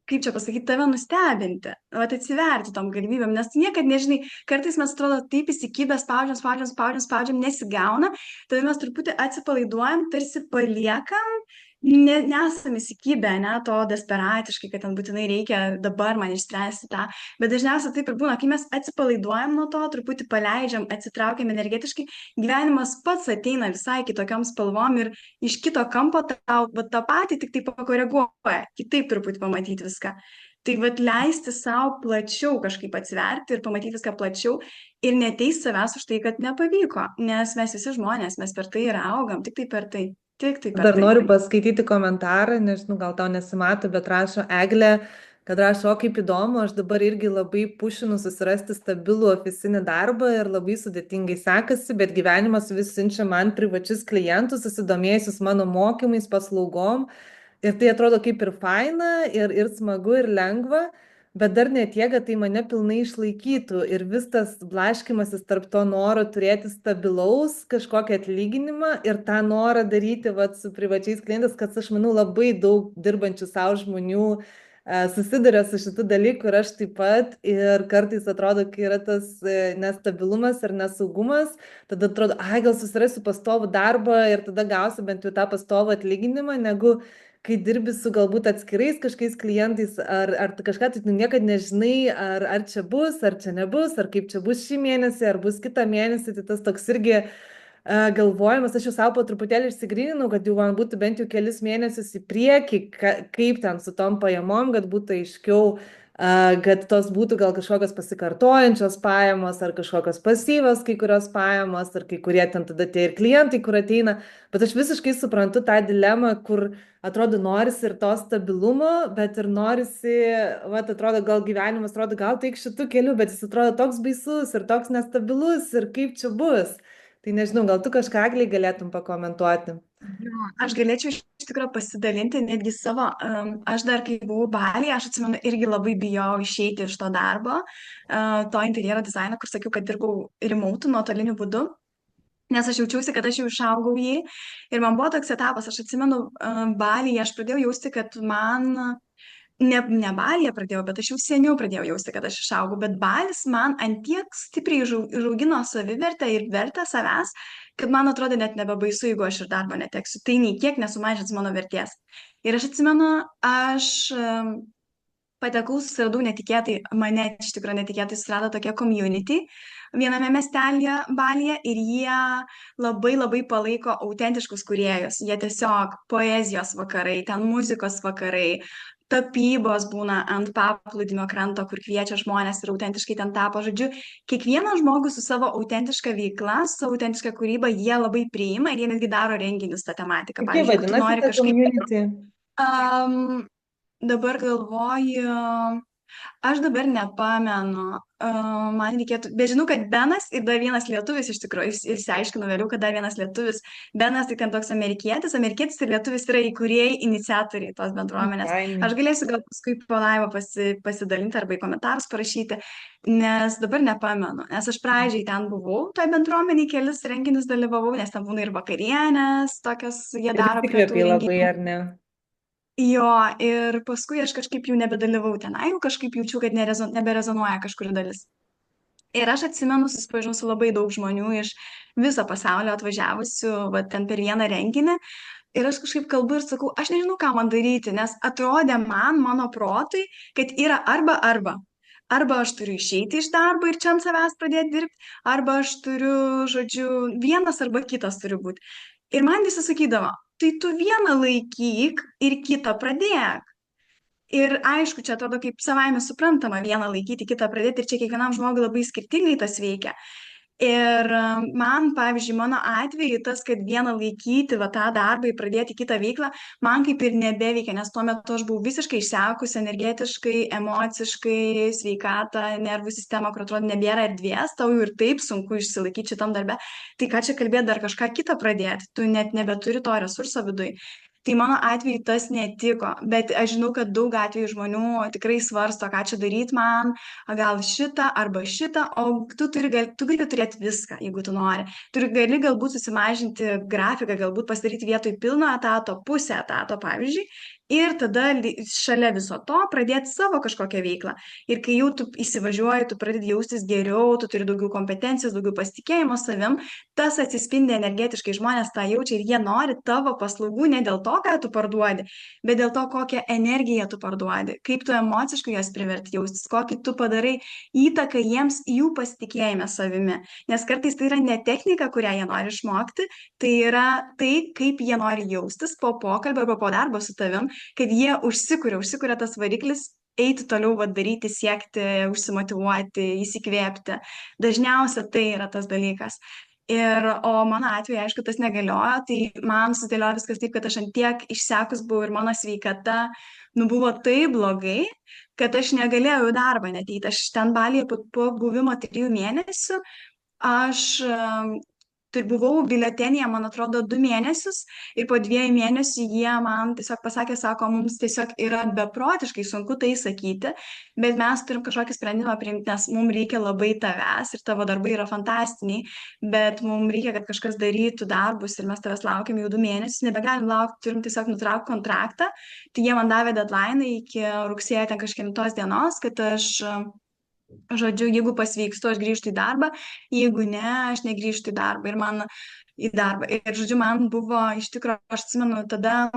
kaip čia pasakyti, tave nustebinti, atsiverti tom galimybėm, nes tu niekad nežinai, kartais mes atrodo taip įsikibę, spaudžiam, nesigauna, tada mes truputį atsipalaiduojam, tarsi paliekam nesam įsikibę, ne, to desperatiškai, kad ten būtinai reikia dabar man išspręsti tą, bet dažniausiai taip ir būna, kai mes atsipalaiduojam nuo to, truputį paleidžiam, atsitraukiam energetiškai, gyvenimas pats ateina visai kitokiom spalvom ir iš kito kampo tau tą patį tik tai pakoreguoja, kitaip truputį pamatyti viską. Tai vad leisti savo plačiau kažkaip atsiverti ir pamatyti viską plačiau ir neteis savęs už tai, kad nepavyko, nes mes visi žmonės, mes per tai ir augam, tik tai per tai. Tik tai per Dar tai. noriu paskaityti komentarą, nežinau, gal tau nesimato, bet rašo Eglė, kad rašo, o kaip įdomu, aš dabar irgi labai pušinu susirasti stabilų ofisinį darbą ir labai sudėtingai sekasi, bet gyvenimas vis siunčia man privačius klientus, susidomėjusius mano mokymais, paslaugom. Ir tai atrodo kaip ir faina, ir smagu, ir lengva, bet dar ne tiek, kad tai mane pilnai išlaikytų. Ir vis tas blaškimasis tarp to noro turėti stabilaus kažkokį atlyginimą ir tą norą daryti vat, su privačiais klientais, kad aš manau labai daug dirbančių savo žmonių susiduria su šitu dalyku ir aš taip pat. Ir kartais atrodo, kai yra tas nestabilumas ir nesaugumas, tada atrodo, ai gal susirasiu pastovų darbą ir tada gausiu bent jau tą pastovų atlyginimą, negu kai dirbi su galbūt atskirais kažkokiais klientais, ar kažką, tai tu niekad nežinai, ar čia bus, ar čia nebus, ar kaip čia bus šį mėnesį, ar bus kitą mėnesį, tai tas toks irgi galvojimas, aš jau savo po truputėlį išsigryninau, kad jau man būtų bent jau kelis mėnesius į priekį, kaip ten su tom pajamom, kad būtų aiškiau, kad tos būtų gal kažkokios pasikartojančios pajamos, ar kažkokios pasyvios kai kurios pajamos, ar kai kurie ten tada tie ir klientai, kur ateina, bet aš visiškai suprantu tą dilemą, kur atrodo norisi ir to stabilumo, bet ir norisi, vat, atrodo, gal gyvenimas atrodo, gal tai šitų kelių, bet jis atrodo toks baisus ir toks nestabilus ir kaip čia bus. Tai nežinau, gal tu kažką Egliai galėtum pakomentuoti. Jo, aš galėčiau iš tikrųjų pasidalinti netgi savo, aš dar kai buvau Balyje, aš atsimenu, irgi labai bijau išeiti iš to darbo, to interjero dizaino, kur sakiau, kad dirbau remote nuotoliniu būdu, nes aš jaučiausi, kad aš jau išaugau jį ir man buvo toks etapas, aš atsimenu, Balyje aš pradėjau jausti, kad man ne Balyje pradėjau, bet aš jau seniau pradėjau jausti, kad aš išaugau, bet Balis man antiek stipriai užaugino savivertę ir vertę savęs, kad man atrodo net nebebaisu, jeigu aš ir darbo neteksiu. Tai nei kiek nesumažins mano vertės. Ir aš atsimenu, aš patekau, susiradau netikėtai, mane iš tikrųjų netikėtai susirado tokia community viename miestelėje Balyje ir jie labai labai palaiko autentiškus kūrėjus. Jie tiesiog poezijos vakarai, ten muzikos vakarai, tapybos būna ant paplūdimio kranto, kur kviečia žmonės ir autentiškai ten tapo. Žodžiu, kiekvieną žmogų su savo autentiška veikla, su savo autentiška kūryba jie labai priima ir jie netgi daro renginius tą tematiką. Kaip Pavyzdžiui, jeigu tu vadinasi nori ta kažkaip... community? Dabar galvoju, aš dabar nepamenu, man reikėtų, bet žinau, kad Benas ir dar vienas lietuvis iš tikrųjų, išsiaiškinu vėliau, kad dar vienas lietuvis, Benas tai ten toks amerikietis ir lietuvis yra įkūrėjai, iniciatoriai tos bendruomenės. Fainai. Aš galėsiu gal paskui po laivo pasidalinti arba į komentarus parašyti, nes dabar nepamenu, nes aš pradžiai ten buvau, toj bendruomeniai kelis renginius dalyvavau, nes ten būna ir vakarienės, tokias jie Ir daro prie tų įkvėpė labai, renginių. ar ne? Jo, ir paskui aš kažkaip jau nebedalyvau tenai, jau kažkaip jaučiu, kad neberezonuoja kažkuri dalis. Ir aš atsimenu, susipažinau su labai daug žmonių iš viso pasaulio atvažiavusių, va, ten per vieną renginį. Ir aš kažkaip kalbu ir sakau, aš nežinau, ką man daryti, nes atrodė man, mano protui, kad yra arba arba. Arba aš turiu išeiti iš darbo ir čia ant savęs pradėti dirbti, arba aš turiu, žodžiu, vienas arba kitas turi būti. Ir man visi sakydavo, tai tu vieną laikyk ir kitą pradėk. Ir aišku, čia atrodo kaip savaime suprantama vieną laikyti, kitą pradėti ir čia kiekvienam žmogui labai skirtingai tas veikia. Ir man, pavyzdžiui, mano atveju tas, kad vieną laikyti, va tą darbą, pradėti kitą veiklą, man kaip ir nebeveikia, nes tuo metu aš buvau visiškai išsekusi energetiškai, emociškai, sveikata, nervų sistema, kur atrodo nebėra erdvės, tau ir taip sunku išsilaikyti šitam darbe. Tai ką čia kalbėti, dar kažką kitą pradėti, tu net nebeturi to resurso viduje. Tai mano atveju tas netiko, bet aš žinau, kad daug atveju žmonių tikrai svarsto, ką čia daryti man, gal šitą arba šitą, o tu gali turėti viską, jeigu tu nori. Gali galbūt susimažinti grafiką, galbūt pasidaryti vietoj pilno etato, pusę etato, pavyzdžiui, ir tada šalia viso to pradėti savo kažkokią veiklą. Ir kai jau tu įsivažiuoji, tu pradedi jaustis geriau, tu turi daugiau kompetencijos, daugiau pasitikėjimo savim, tas atsispindi energetiškai, žmonės tą jaučia ir jie nori tavo paslaugų ne dėl to, ką tu parduodi, bet dėl to, kokią energiją tu parduodi, kaip tu emociškai juos priverti jaustis, kokį tu padarai įtaką jiems jų pasitikėjime savimi. Nes kartais tai yra ne technika, kurią jie nori išmokti, tai yra tai, kaip jie nori jaustis po pokalbio arba po darbo su tavim, kad jie užsikuria tas variklis eiti toliau, daryti, siekti, užsimotivuoti, įsikvėpti. Dažniausia tai yra tas dalykas. O mano atveju, aišku, tas negaliojo, tai man susidėliojo viskas taip, kad aš antiek išsekus buvau ir mano sveikata, buvo taip blogai, kad aš negalėjau į darbą neteiti. Aš ten Balyje po buvimo 3 mėnesių, aš tai buvau biuletenyje, man atrodo, 2 mėnesius ir po 2 mėnesių jie man tiesiog pasakė, sako, mums tiesiog yra beprotiškai sunku tai sakyti, bet mes turim kažkokį sprendimą priimti, nes mums reikia labai tavęs ir tavo darbai yra fantastiniai, bet mums reikia, kad kažkas darytų darbus ir mes tavęs laukiam jau 2 mėnesius, nebegalim laukti, turim tiesiog nutraukti kontraktą. Tai jie man davė deadline iki rugsėjo ten kažkėlintos dienos, kad aš žodžiu, jeigu pasveikstu, aš grįžtu į darbą, jeigu ne, aš negrįžtu į darbą. Ir, žodžiu, man buvo iš tikrųjų, aš atsimenu, tada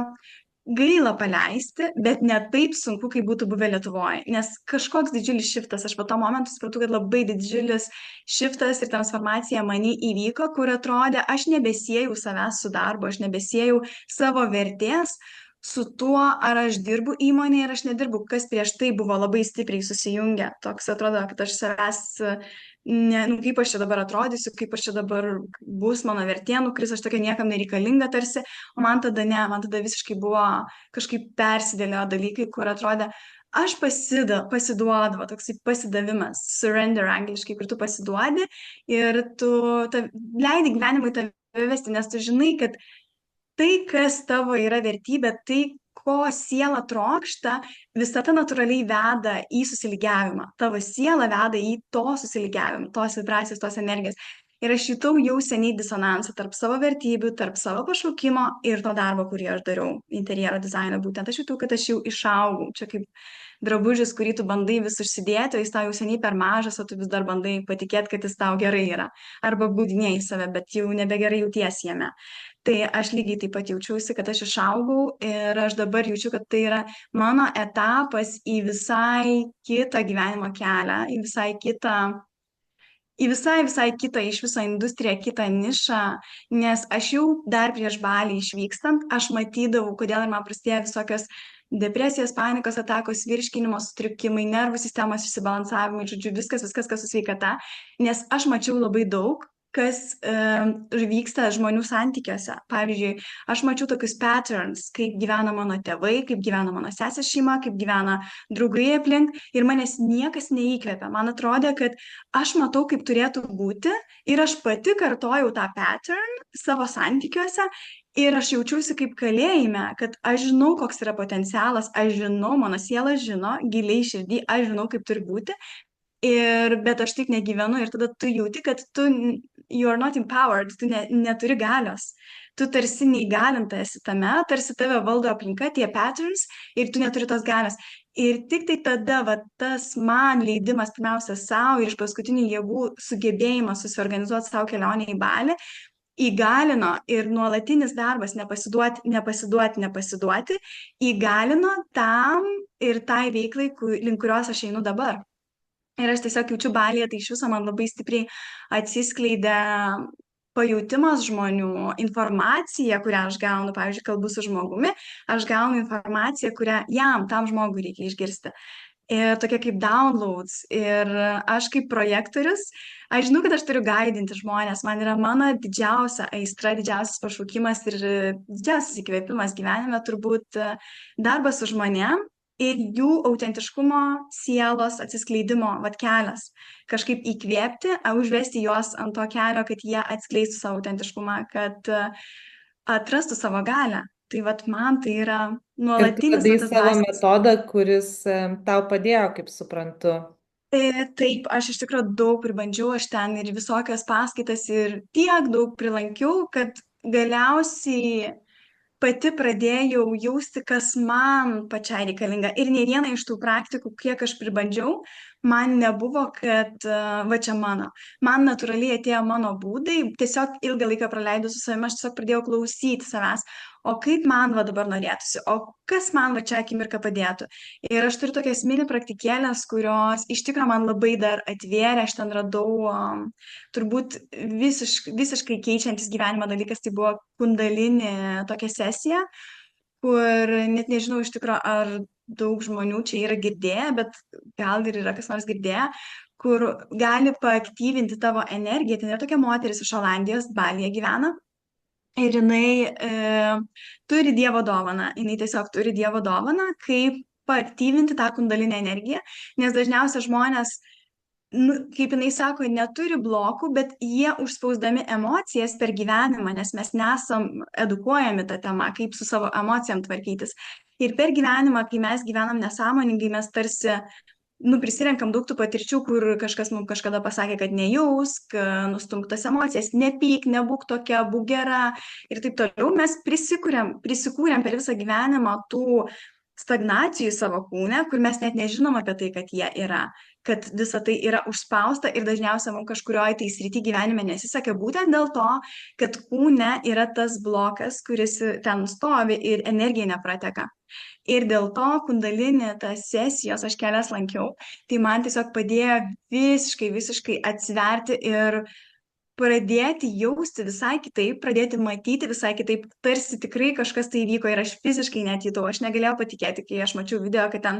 gaila paleisti, bet ne taip sunku, kaip būtų buvę Lietuvoje. Nes kažkoks didžiulis šiftas, aš po to momentu supratau, kad labai didžiulis šiftas ir transformacija mane įvyko, kur atrodė, aš nebesiejau savęs su darbu, aš nebesiejau savo vertės su tuo, ar aš dirbu įmonėje, ar aš nedirbu, kas prieš tai buvo labai stipriai susijungę. Toks atrodo, kad aš savęs, kaip aš čia dabar atrodysiu, kaip aš čia dabar bus mano vertė, nukris, aš tokia niekam nereikalinga tarsi, o man tada ne, man tada visiškai buvo kažkaip persidėlio dalykai, kur atrodė, aš pasiduodavo, toksai pasidavimas, surrender angliškai, kur tu pasiduodi ir tu leidi gyvenimui tave vesti, nes tu žinai, kad tai, kas tavo yra vertybė, tai, ko siela trokšta, visata natūraliai veda į susilygiavimą. Tavo siela veda į to susilygiavimą, tos vibracijos, tos energijos. Ir aš jutau jau seniai disonansą tarp savo vertybių, tarp savo pašaukimo ir to darbo, kurį aš dariau, interjero dizainą. Būtent aš jutau, kad aš jau išaugau. Čia kaip drabužis, kurį tu bandai vis užsidėti, o jis tau jau seniai per mažas, o tu vis dar bandai patikėti, kad jis tau gerai yra. Arba būdinėjai save, bet jau nebegerai jauties jame. Tai aš lygiai taip pat jaučiausi, kad aš išaugau ir aš dabar jaučiu, kad tai yra mano etapas į visai kitą gyvenimo kelią, į visai kitą iš viso industriją, kitą nišą, nes aš jau dar prieš Balį išvykstant, aš matydavau, kodėl ir man prasidėjo visokios depresijos, panikos atakos, virškinimo sutrikimai, nervų sistemos išsibalansavimai, žodžiu, viskas, kas su sveikata, nes aš mačiau labai daug, kas vyksta žmonių santykiuose. Pavyzdžiui, aš mačiau tokius patterns, kaip gyvena mano tėvai, kaip gyvena mano sesės šeima, kaip gyvena draugai aplink ir manęs niekas neįkvėpia. Man atrodė, kad aš matau, kaip turėtų būti ir aš pati kartojau tą pattern savo santykiuose ir aš jaučiausi kaip kalėjime, kad aš žinau, koks yra potencialas, aš žinau, mano siela žino, giliai širdį, aš žinau, kaip turi būti. Bet aš taip negyvenu ir tada tu jauti, kad you are not empowered, tu neturi galios. Tu tarsi neįgalinta esi tame, tarsi tave valdo aplinka, tie patterns ir tu neturi tos galios. Ir tik tai tada, tas man leidimas pirmiausia savo ir iš paskutinių jėgų sugebėjimas susiorganizuoti savo kelionę į Balį įgalino ir nuolatinis darbas nepasiduoti, įgalino tam ir tai veiklai, link kurios aš einu dabar. Ir aš tiesiog jaučiu Balyje, tai iš viso man labai stipriai atsiskleidė pajautimas žmonių, informacija, kurią aš gaunu, pavyzdžiui, kalbu su žmogumi, aš gaunu informaciją, kurią tam žmogui reikia išgirsti. Ir tokia kaip downloads. Ir aš kaip projektorius, aš žinau, kad aš turiu gaidinti žmonės, man yra mano didžiausia aistra, didžiausias pašaukimas ir didžiausias įkvėpimas gyvenime turbūt darbas su žmonėm. Ir jų autentiškumo, sielos atsiskleidimo kelias. Kažkaip įkvėpti, užvesti juos ant to kelio, kad jie atskleistų savo autentiškumą, kad atrastų savo galią. Tai man tai yra nuolatinis. Ir tu savo metodą, kuris tau padėjo, kaip suprantu. Taip, aš iš tikrųjų daug pribandžiau, aš ten ir visokias paskaitas ir tiek daug prilankiau, kad galiausiai pati pradėjau jausti, kas man pačiai reikalinga. Ir nei viena iš tų praktikų, kiek aš pribandžiau, man nebuvo, kad va čia mano. Man natūraliai atėjo mano būdai, tiesiog ilgą laiką praleidau su savimi, aš tiesiog pradėjau klausyti savęs, o kaip man va dabar norėtųsi, o kas man va čia akimirką padėtų. Ir aš turiu tokias mini praktikėlės, kurios iš tikrųjų man labai dar atvėrė, aš ten radau turbūt visiškai keičiantis gyvenimo dalykas, tai buvo kundalinė tokia sesija, kur net nežinau iš tikrųjų, ar daug žmonių čia yra girdėję, bet gal ir yra kas nors girdėję, kur gali paaktyvinti tavo energiją. Ten yra tokia moteris iš Olandijos, Balyje gyvena. Ir jinai turi Dievo dovaną, jinai tiesiog turi Dievo dovaną, kaip paaktyvinti tą kundalinę energiją, nes dažniausiai žmonės, nu, kaip jinai sako, neturi blokų, bet jie užspausdami emocijas per gyvenimą, nes mes nesam edukuojami tą temą, kaip su savo emocijom tvarkytis. Ir per gyvenimą, kai mes gyvenam nesąmoningai, mes tarsi prisirenkam daug tų patirčių, kur kažkas mums kažkada pasakė, kad nejausk, nustumk tas emocijas, nepyk, nebūk tokia, būk gera ir taip toliau. Mes prisikūrėm per visą gyvenimą tų stagnacijų savo kūne, kur mes net nežinom apie tai, kad jie yra, kad visa tai yra užspausta ir dažniausiai mums kažkurioje tai srity gyvenime nesiseka būtent dėl to, kad kūne yra tas blokas, kuris ten stovi ir energija neprateka. Ir dėl to kundalinė tas sesijos, aš kelias lankiau, tai man tiesiog padėjo visiškai atsiverti ir pradėti jausti visai kitaip, pradėti matyti visai kitaip, tarsi tikrai kažkas tai įvyko ir aš fiziškai net jutau, aš negalėjau patikėti, kai aš mačiau video, kad ten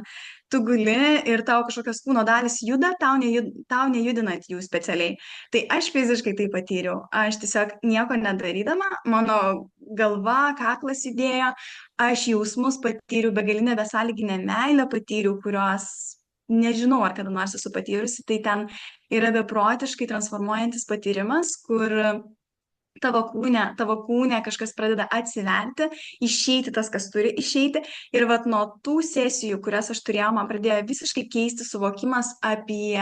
tu guli ir tau kažkokios kūno dalis juda, tau nejudinant jų specialiai. Tai aš fiziškai tai patyriau, aš tiesiog nieko nedarydama, mano galva, kaklas judėjo, aš jausmus patyriau, begalinę besąlyginę meilę patyriau, kurios nežinau, ar kada nors esu patyrusi, tai ten yra beprotiškai transformuojantis patyrimas, kur tavo kūne kažkas pradeda atsiverti, išeiti tas, kas turi išeiti. Ir vat nuo tų sesijų, kurias aš turėjau, man pradėjo visiškai keisti suvokimas apie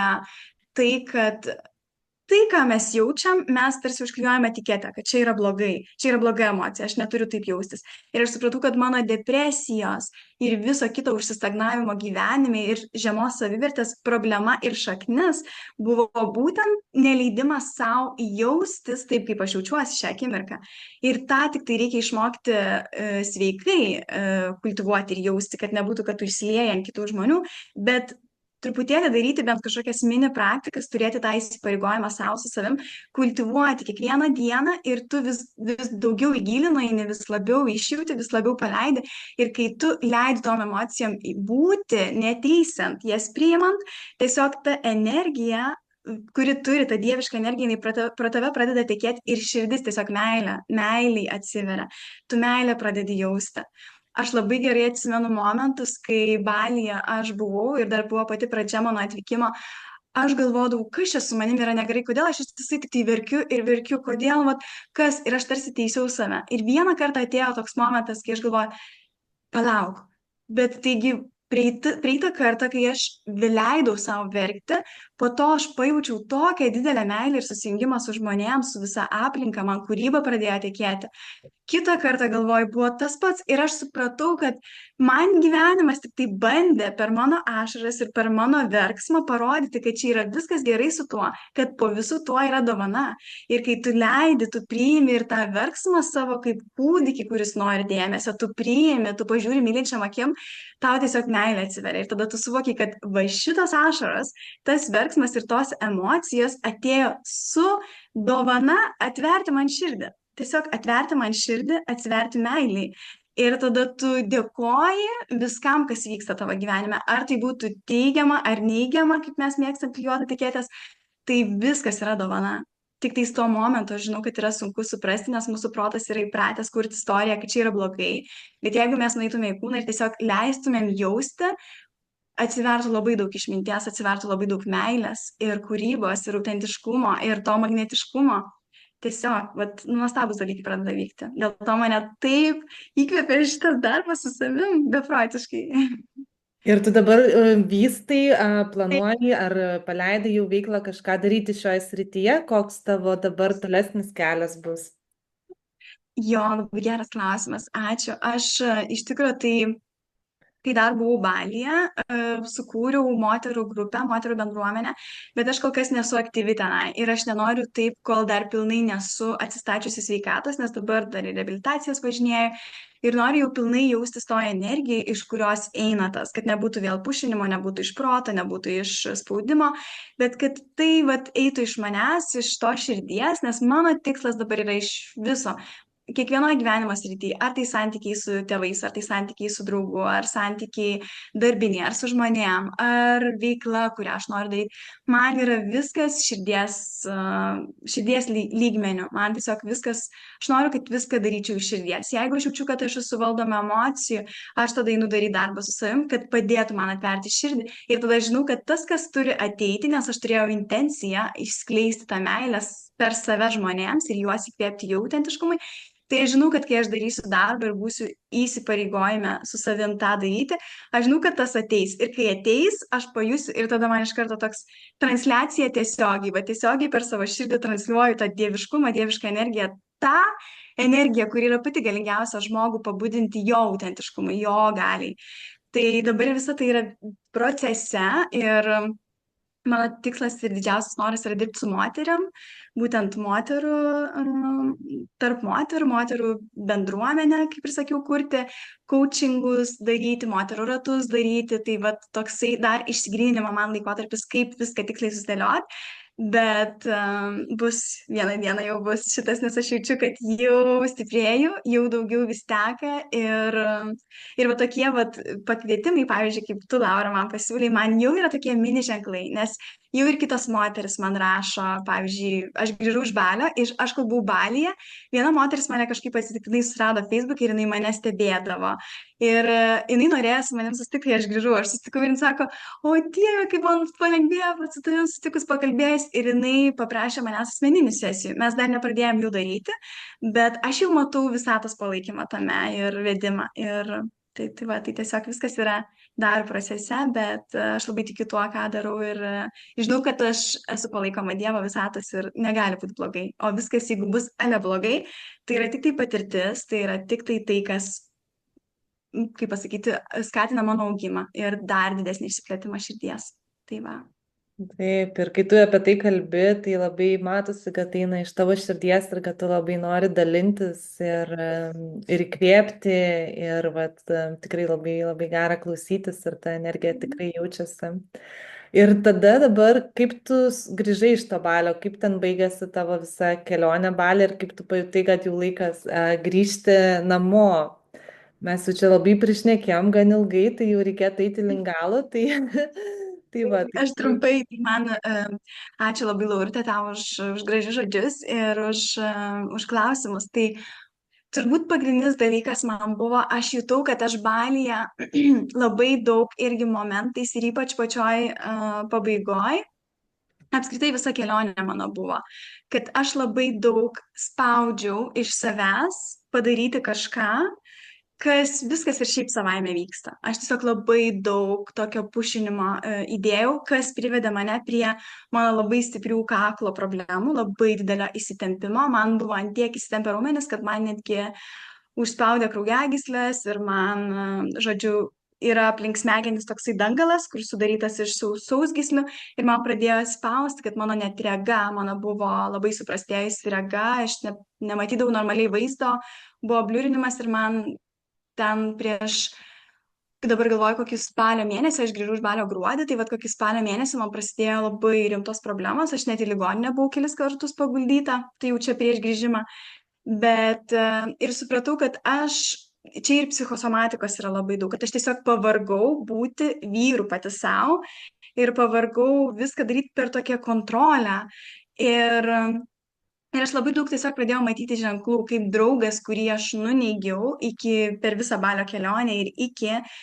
tai, kad tai, ką mes jaučiam, mes tarsi užklijuojame etiketę, kad čia yra bloga emocija, aš neturiu taip jaustis. Ir aš supratau, kad mano depresijos ir viso kito užsistagnavimo gyvenime ir žemos savivertės problema ir šaknis buvo būtent neleidimas savo jaustis taip, kaip aš jaučiuosi šią akimirką. Ir tą tik tai reikia išmokti sveikai kultivuoti ir jausti, kad nebūtų, kad tu išsilieji ant kitų žmonių, bet truputėlį daryti bent kažkokias mini praktikas, turėti tą įsipareigojimą savo su savim, kultivuoti kiekvieną dieną ir tu vis daugiau įgilinai, vis labiau išjauti, vis labiau paleidi. Ir kai tu leidi tom emocijom būti, neteisiant, jas priimant, tiesiog ta energija, kuri turi tą dievišką energiją, jinai pro tave pradeda tekėti ir širdis tiesiog meiliai atsiveria. Tu meilę pradedi jausti. Aš labai gerai atsimenu momentus, kai Balyje aš buvau ir dar buvo pati pradžia mano atvykimo. Aš galvodavau, kas čia su manimi yra negerai, kodėl aš tik tai verkiu, kodėl, kas, ir aš tarsi teisiau save. Ir vieną kartą atėjo toks momentas, kai aš galvoju, palauk, bet taigi prieitą kartą, kai aš leidau savo verkti, po to aš pajaučiau tokią didelę meilę ir susijungimą su žmonėms, su visa aplinka, man kūryba pradėjo tekėti. Kitą kartą galvoju, buvo tas pats ir aš supratau, kad man gyvenimas tik tai bandė per mano ašaras ir per mano verksmą parodyti, kad čia yra viskas gerai su tuo, kad po visų tuo yra dovana. Ir kai tu leidi, tu priimi ir tą verksmą savo kaip kūdikį, kuris nori dėmesio, tu priimi, tu pažiūri mylinčiam akim, tau tiesiog meilė atsiveria. Ir tada tu suvoki, kad va šitos ašaros, tas verksmas ir tos emocijos atėjo su dovana atverti man širdį. Tiesiog atverti man širdį, atsiverti meiliai. Ir tada tu dėkoji viskam, kas vyksta tavo gyvenime. Ar tai būtų teigiama ar neigiama, kaip mes mėgstam klijuoti etiketės, tai viskas yra dovana. Tik tais tuo momentu aš žinau, kad yra sunku suprasti, nes mūsų protas yra įpratęs kurti istoriją, kad čia yra blogai. Bet jeigu mes nueitume į kūną ir tiesiog leistumėm jausti, atsivertų labai daug išminties, atsivertų labai daug meilės ir kūrybos, ir autentiškumo, ir to magnetiškumo. Tiesiog, nuostabus dalykai pradeda vykti. Dėl to mane taip įkvėpė šitas darbas su savim, beprotiškai. Ir tu dabar vystai, planuoji ar paleidai jau veiklą kažką daryti šioje srityje? Koks tavo dabar tolesnis kelias bus? Jo, labai geras klausimas, ačiū. Aš iš tikrųjų tai kai dar buvau Balyje, sukūriau moterų grupę, moterų bendruomenę, bet aš kol kas nesu aktyvi tenai ir aš nenoriu taip, kol dar pilnai nesu atsistačiusi sveikatos, nes dabar dar į reabilitacijas važinėju ir noriu jau pilnai jaustis toje energijai, iš kurios eina tas, kad nebūtų vėl pušinimo, nebūtų iš proto, nebūtų iš spaudimo, bet kad tai vat, eitų iš manęs, iš to širdies, nes mano tikslas dabar yra iš viso kiekvienoje gyvenimo srityje, ar tai santykiai su tėvais, ar tai santykiai su draugu, ar santykiai darbiniai, ar su žmonėm, ar veikla, kurią aš noriu daryti, man yra viskas širdies lygmenių. Man tiesiog viskas, aš noriu, kad viską daryčiau iš širdies. Jeigu aš jaučiu, kad aš esu valdoma emocijų, aš tada einu daryti darbą su savim, kad padėtų man atverti širdį. Ir tada žinau, kad tas, kas turi ateiti, nes aš turėjau intenciją išskleisti tą meilę per save žmonėms ir juos įkvėpti jų autentiškumui. Tai aš žinau, kad kai aš darysiu darbą ir būsiu įsipareigojime su savim tą daryti, aš žinau, kad tas ateis. Ir kai ateis, aš pajusiu ir tada man iš karto toks transliacija tiesiogiai, bet tiesiogiai per savo širdį transliuoju tą dieviškumą, dievišką energiją, tą energiją, kuri yra pati galingiausia žmogų pabudinti jo autentiškumui, jo galiai. Tai dabar visa tai yra procese ir mano tikslas ir didžiausias noras yra dirbti su moteriam, būtent moterų, tarp moterų bendruomenę, kaip ir sakiau, kurti, coachingus daryti, moterų ratus daryti, tai va toksai dar išsigryninimo man laikotarpis, kaip viską tiksliai susidėlioti, bet bus vieną dieną jau bus šitas, nes aš jaučiu, kad jau stiprėju, jau daugiau vis teka ir va tokie va pakvietimai, pavyzdžiui, kaip tu, Laura, man pasiūlai, man jau yra tokie mini ženklai, nes jau ir kitos moteris man rašo, pavyzdžiui, aš grįžau iš Balio, aš kol buvau Balyje, viena moteris mane kažkaip atsitiktinai susirado Facebook ir jinai mane stebėdavo. Ir jinai norėjo su manim susitikti, kai aš grįžau, aš susitikau ir jinai sako, o Dieve, kaip man palengvėjo, su tavim susitikus pakalbėjus, ir jinai paprašė manęs asmeninių sesijų. Mes dar nepradėjom jų daryti, bet aš jau matau visatos palaikymą tame ir vedimą. Ir tai tiesiog viskas yra dar procese, bet aš labai tikiu tuo, ką darau ir žinau, kad aš esu palaikoma Dievo visatos ir negali būti blogai. O viskas, jeigu bus neblogai, tai yra tik tai patirtis, tai yra tik tai, kas, kaip pasakyti, skatina mano augimą ir dar didesnį išsiplėtimą širdies. Tai va. Taip, ir kai tu apie tai kalbi, tai labai matosi, kad eina iš tavo širdies ir kad tu labai nori dalintis ir įkvėpti ir vat, tikrai labai, labai gera klausytis ir ta energija tikrai jaučiasi. Ir tada dabar, kaip tu grįžai iš to Balio, kaip ten baigėsi tavo visa kelionė Balį ir kaip tu pajutai, kad jau laikas grįžti namo. Mes jau čia labai prišnekėjom gan ilgai, tai jau reikėtų eiti link galo, tai, tai va. Tai... Aš trumpai, tai man ačiū labai, Laurita, tau už gražius žodžius ir už klausimus. Tai turbūt pagrindinis dalykas man buvo, aš jutau, kad aš Balyje labai daug irgi momentais ir ypač pačioj pabaigoj, apskritai visa kelionė mano buvo, kad aš labai daug spaudžiau iš savęs padaryti kažką, kas viskas ir šiaip savaime vyksta. Aš tiesiog labai daug tokio pušinimo įdėjau, kas privedė mane prie mano labai stiprių kaklo problemų, labai didelio įsitempimo. Man buvo antiek įsitempę raumenis, kad man netgi užspaudė kraujagyslės ir man, žodžiu, yra aplink smegenis toksai dangalas, kuris sudarytas iš sausgyslių ir man pradėjo spausti, kad mano net rega, mano buvo labai suprastėjusi rega, aš nematydavau normaliai vaizdo, buvo bliurinimas ir man ten prieš, dabar galvoju, kokį spalio mėnesį, aš grįžau iš Balio gruodį, tai vad kokį spalio mėnesį man prasidėjo labai rimtos problemos, aš net į ligoninę buvau kelis kartus paguldyta, tai jau čia prieš grįžimą, bet ir supratau, kad čia ir psichosomatikos yra labai daug, kad aš tiesiog pavargau būti vyru pati savo ir pavargau viską daryti per tokią kontrolę. Ir aš labai daug tiesiog pradėjau matyti ženklų, kaip draugas, kurį aš nuneigiau per visą Balio kelionę ir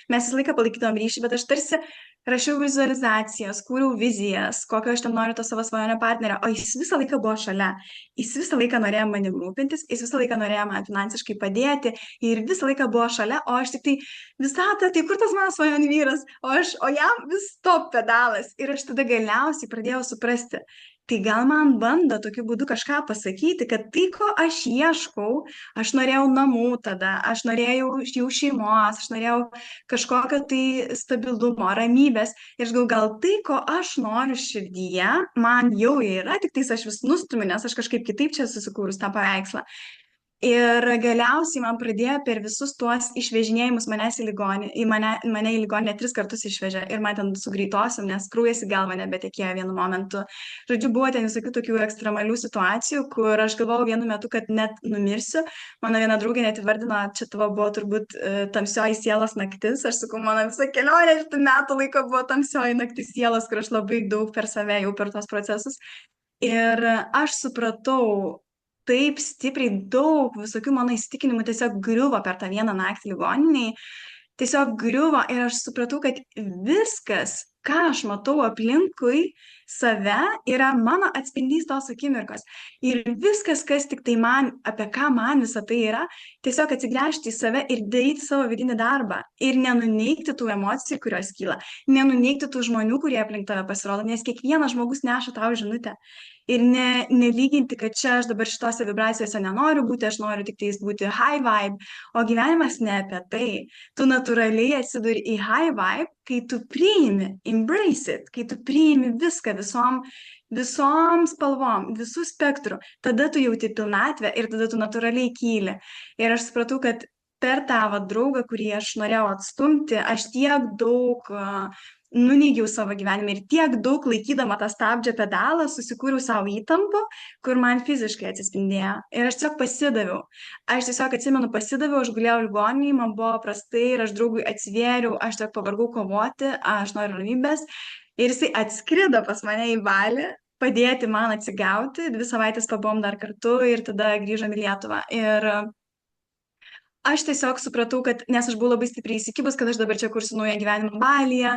mes visą laiką palaikydavom ryšį, bet aš tarsi rašiau vizualizacijas, kūriau vizijas, kokio aš ten noriu to savo svajonę partnerio, o jis visą laiką buvo šalia, jis visą laiką norėjo manim rūpintis, jis visą laiką norėjo man finansiškai padėti ir visą laiką buvo šalia, o aš tik tai visata, tai kur tas mano svajonių vyras, o jam vis stop pedalas ir aš tada galiausiai pradėjau suprasti, tai gal man bando tokiu būdu kažką pasakyti, kad tai, ko aš ieškau, aš norėjau namų tada, aš norėjau jų šeimos, aš norėjau kažkokio tai stabilumo, ramybės. Ir aš gal tai, ko aš noriu širdyje, man jau yra, tik tais aš vis nustumiu, nes aš kažkaip kitaip čia susikūrus tą paveikslą. Ir galiausiai man pradėjo per visus tuos išvežinėjimus manęs į ligoninę, mane į ligoninę 3 kartus išvežė ir man ten su greitosiom, nes kraujas į galvą nebetekėjo vienu momentu. Žodžiu, buvo ten visokių tokių ekstremalių situacijų, kur aš galvojau vienu metu, kad net numirsiu. Mano viena draugė net įvardino, čia tavo buvo turbūt tamsioji sielos naktis. Aš sakau, mano visa kelionė šitų metų laiko buvo tamsioji naktis sielos, kur aš labai daug per save jau per tos procesus. Ir aš supratau taip stipriai daug visokių mano įsitikinimų tiesiog griuvo per tą vieną naktį ligoniniai. Tiesiog griuvo ir aš supratau, kad viskas, ką aš matau aplinkui save, yra mano atspindys tos akimirkos. Ir viskas, kas tik tai man, apie ką man visą tai yra, tiesiog atsigręžti į save ir daryti savo vidinį darbą. Ir nenuneikti tų emocijų, kurios kyla. Nenuneikti tų žmonių, kurie aplink tave pasirodo, nes kiekvienas žmogus neša tau žinutę. Ir nelyginti, kad čia aš dabar šitose vibracijose nenoriu būti, aš noriu tik tais būti high vibe, o gyvenimas ne apie tai. Tu natūraliai atsiduri į high vibe, kai tu priimi, embrace it, kai tu priimi viską visom spalvom, visų spektrų, tada tu jauti pilnatvę ir tada tu natūraliai kyli. Ir aš supratau, kad per tą draugą, kurį aš norėjau atstumti, aš tiek daug nuneigiau savo gyvenime ir tiek daug laikydama tą stabdžio pedalą susikūriau savo įtampų, kur man fiziškai atsispindėjo. Ir aš tiesiog pasidaviau. Aš tiesiog atsimenu, pasidaviau, aš gulėjau ligoninėje, man buvo prastai ir aš draugui atsivėriau, aš tiesiog pavargau kovoti, aš noriu ramybės. Ir jisai atskrido pas mane į Balį, padėti man atsigauti, 2 savaitės pabuvom dar kartu ir tada grįžom į Lietuvą. Ir aš tiesiog supratau, kad, nes aš buvau labai stipriai įsikibus, kad aš dabar čia kursiu naują gyvenimą Balyje.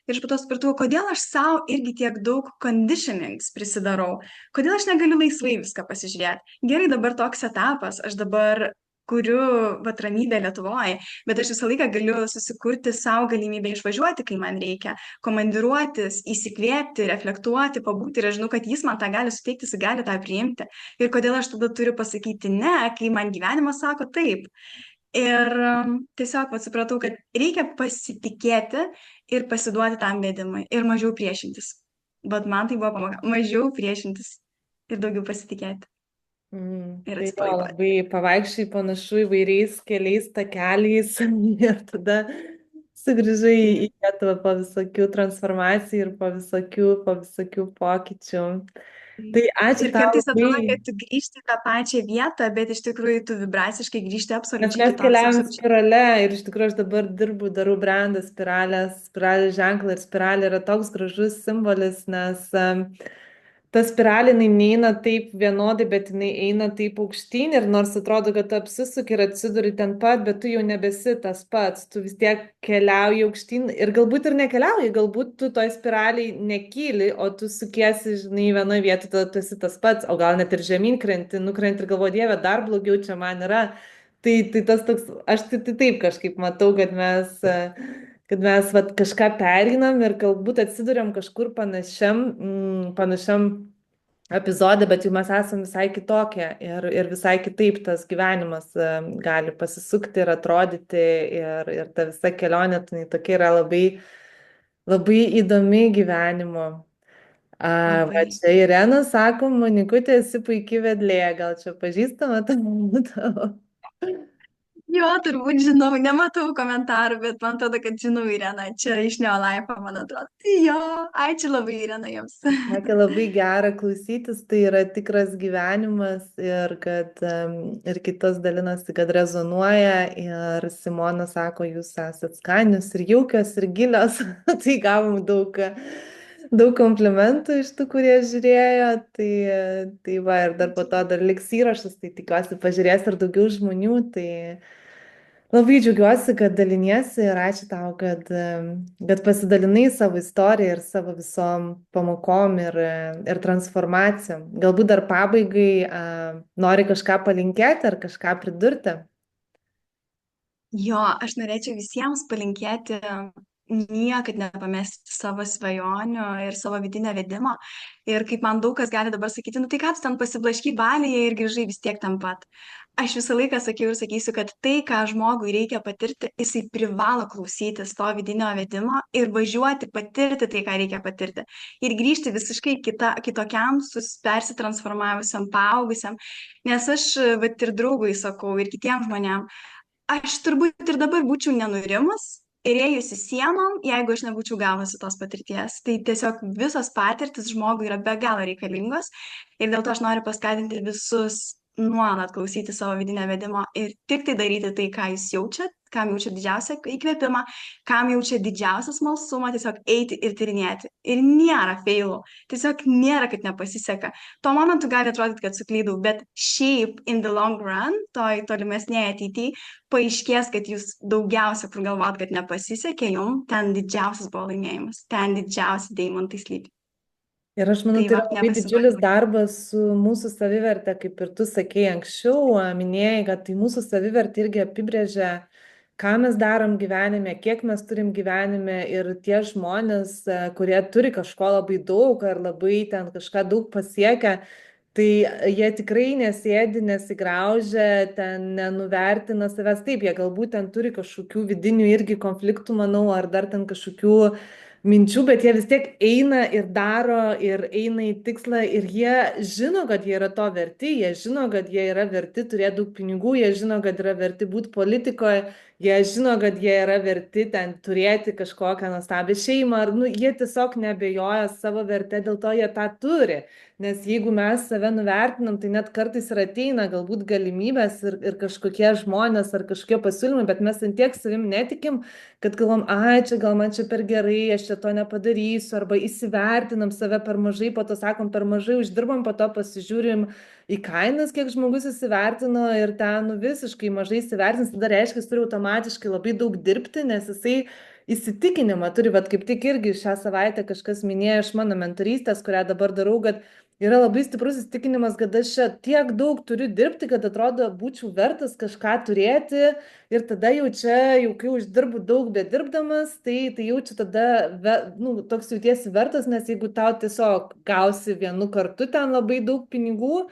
Ir aš po to supratau, kodėl aš savo irgi tiek daug conditionings prisidarau. Kodėl aš negaliu laisvai viską pasižiūrėti. Gerai, dabar toks etapas, aš dabar kuriu ramybę Lietuvoje, bet aš visą laiką galiu susikurti savo galimybę išvažiuoti, kai man reikia, komandiruotis, įsikvėpti, reflektuoti, pabūti. Ir aš žinau, kad jis man tą gali suteikti, jis gali tą priimti. Ir kodėl aš tada turiu pasakyti ne, kai man gyvenimas sako taip. Ir tiesiog supratau, kad reikia pasitikėti ir pasiduoti tam vedimui ir mažiau priešintis. Bet man tai buvo pamoka. Mažiau priešintis ir daugiau pasitikėti. Ir Tai jo, atsipalaiduoti. labai pavaikščiai panašu įvairiais keliais takeliais ir tada sugrįžai į Lietuvą po visokių transformacijų ir po visokių pokyčių. Tai ačiū Ir tau kartais labai, atrodo, kad tu grįžti į tą pačią vietą, bet iš tikrųjų tu vibraciškai grįžti nes absoliučiai mes kitoks. keliavom Absoliučiai. spirale ir iš tikrųjų aš dabar dirbu, darau brandą spiralės ženklą ir spiralė yra toks gražus simbolis, nes ta spiralė jinai neina taip vienodai, bet jinai eina taip aukštyn ir nors atrodo, kad tu apsisuki ir atsiduri ten pat, bet tu jau nebesi tas pats, tu vis tiek keliauji aukštyn ir galbūt ir nekeliauji, galbūt tu toj spiraliai nekyli, o tu sukiesi, žinai, vienoje vietoje, tada tu esi tas pats, o gal net ir žemyn krenti, nukrenti ir galvoji, Dieve, dar blogiau čia man yra. Tai tas toks, aš tai taip kažkaip matau, kad mes vat, kažką pereinam ir galbūt atsiduriam kažkur panašiam epizode, bet jau mes esame visai kitokie ir visai kitaip tas gyvenimas gali pasisukti ir atrodyti ir ta visa kelionė, tai tokia yra labai, labai įdomi gyvenimo. Va Labai. čia Irena sako, Monikutė, esi puikiai vedlėja, gal čia pažįstama tavo? Jo, turbūt žinau, nematau komentarų, bet man atrodo, kad žinau Ireną, čia iš Neolife, man atrodo. Tai jo, ačiū labai Irena jums. Sakė, labai gera klausytis, tai yra tikras gyvenimas ir kad ir kitas dalinasi, kad rezonuoja ir Simona sako, jūs esat skanios ir jaukios ir gilios, tai gavom daug komplimentų iš tų, kurie žiūrėjo, tai va ir dar po to dar liks įrašas, tai tikiuosi pažiūrės ir daugiau žmonių, tai labai džiaugiuosi, kad daliniesi ir ačiū tau, kad pasidalinai savo istoriją ir savo visom pamokom ir transformacijom. Galbūt dar pabaigai nori kažką palinkėti ar kažką pridurti? Jo, aš norėčiau visiems palinkėti niekad nepamesti savo svajonių ir savo vidinio vedimo. Ir kaip man daug kas gali dabar sakyti, nu tai ką tu ten pasiblašky Balyje ir grįžai vis tiek ten pat. Aš visą laiką sakiau ir sakysiu, kad tai, ką žmogui reikia patirti, jisai privalo klausytis to vidinio vedimo ir važiuoti, patirti tai, ką reikia patirti. Ir grįžti visiškai kitokiam, persitransformavusiam, paaugusiam. Nes aš, vat ir draugui sakau, ir kitiems žmonėms, aš turbūt ir dabar būčiau nenurimus ir ėjusi sienom, jeigu aš nebūčiau gavusi tos patirties. Tai tiesiog visos patirtis žmogui yra be galo reikalingos ir dėl to aš noriu paskatinti visus nuolat klausyti savo vidinio vedimo ir tik tai daryti tai, ką jūs jaučiat, kam jaučiat didžiausią įkvėpimą, kam jaučiat didžiausią smalsumą, tiesiog eiti ir tyrinėti. Ir nėra feilų, tiesiog nėra, kad nepasiseka. Tuo momentu gali atrodyti, kad suklydau, bet šiaip in the long run, toj tolimesnėje ateityje, paaiškės, kad jūs daugiausia, kur galvot, kad nepasisekė jums, ten didžiausias buvo laimėjimas, ten didžiausi deimantai slypi. Ir aš manau, Tai tai va, yra labai didžiulis nepasiduokit. darbas su mūsų savivertė, kaip ir tu sakėjai anksčiau, minėjai, kad tai mūsų savivertė irgi apibrėžia, ką mes darom gyvenime, kiek mes turim gyvenime ir tie žmonės, kurie turi kažko labai daug ar labai ten kažką daug pasiekę, tai jie tikrai nesėdi, nesigraužia, ten nenuvertina savęs. Taip, jie galbūt ten turi kažkokių vidinių irgi konfliktų, manau, ar dar ten kažkokių minčių, bet jie vis tiek eina ir daro ir eina į tikslą ir jie žino, kad jie yra to verti, jie žino, kad jie yra verti turėti daug pinigų, jie žino, kad yra verti būti politikoje, jie žino, kad jie yra verti ten turėti kažkokią nuostabią šeimą, ar, nu, jie tiesiog nebejoja savo vertę, dėl to jie tą turi. Nes jeigu mes save nuvertinam, tai net kartais ir ateina galbūt galimybės ir kažkokie žmonės ar kažkokie pasiūlymai, bet mes ant tiek savim netikim, kad galvom, ai, čia gal man čia per gerai, aš čia to nepadarysiu, arba įsivertinam save per mažai, po to sakom, per mažai uždirbam, po to pasižiūrim į kainas, kiek žmogus įsivertino ir ten nu, visiškai mažai įsivertins, tada reiškia, jis turi automatiškai labai daug dirbti, nes jisai įsitikinimą turi, bet kaip tik irgi šią savaitę kažkas minėjo iš mano mentorystės, kurią dabar darau, kad yra labai stiprus įsitikinimas, kad aš čia tiek daug turiu dirbti, kad atrodo būčiau vertas kažką turėti ir tada jau čia, jau kai uždirbu daug bedirbdamas, tai jau čia tada nu, toks jautiesi vertas, nes jeigu tau tiesiog gausi vienu kartu ten labai daug pinigų,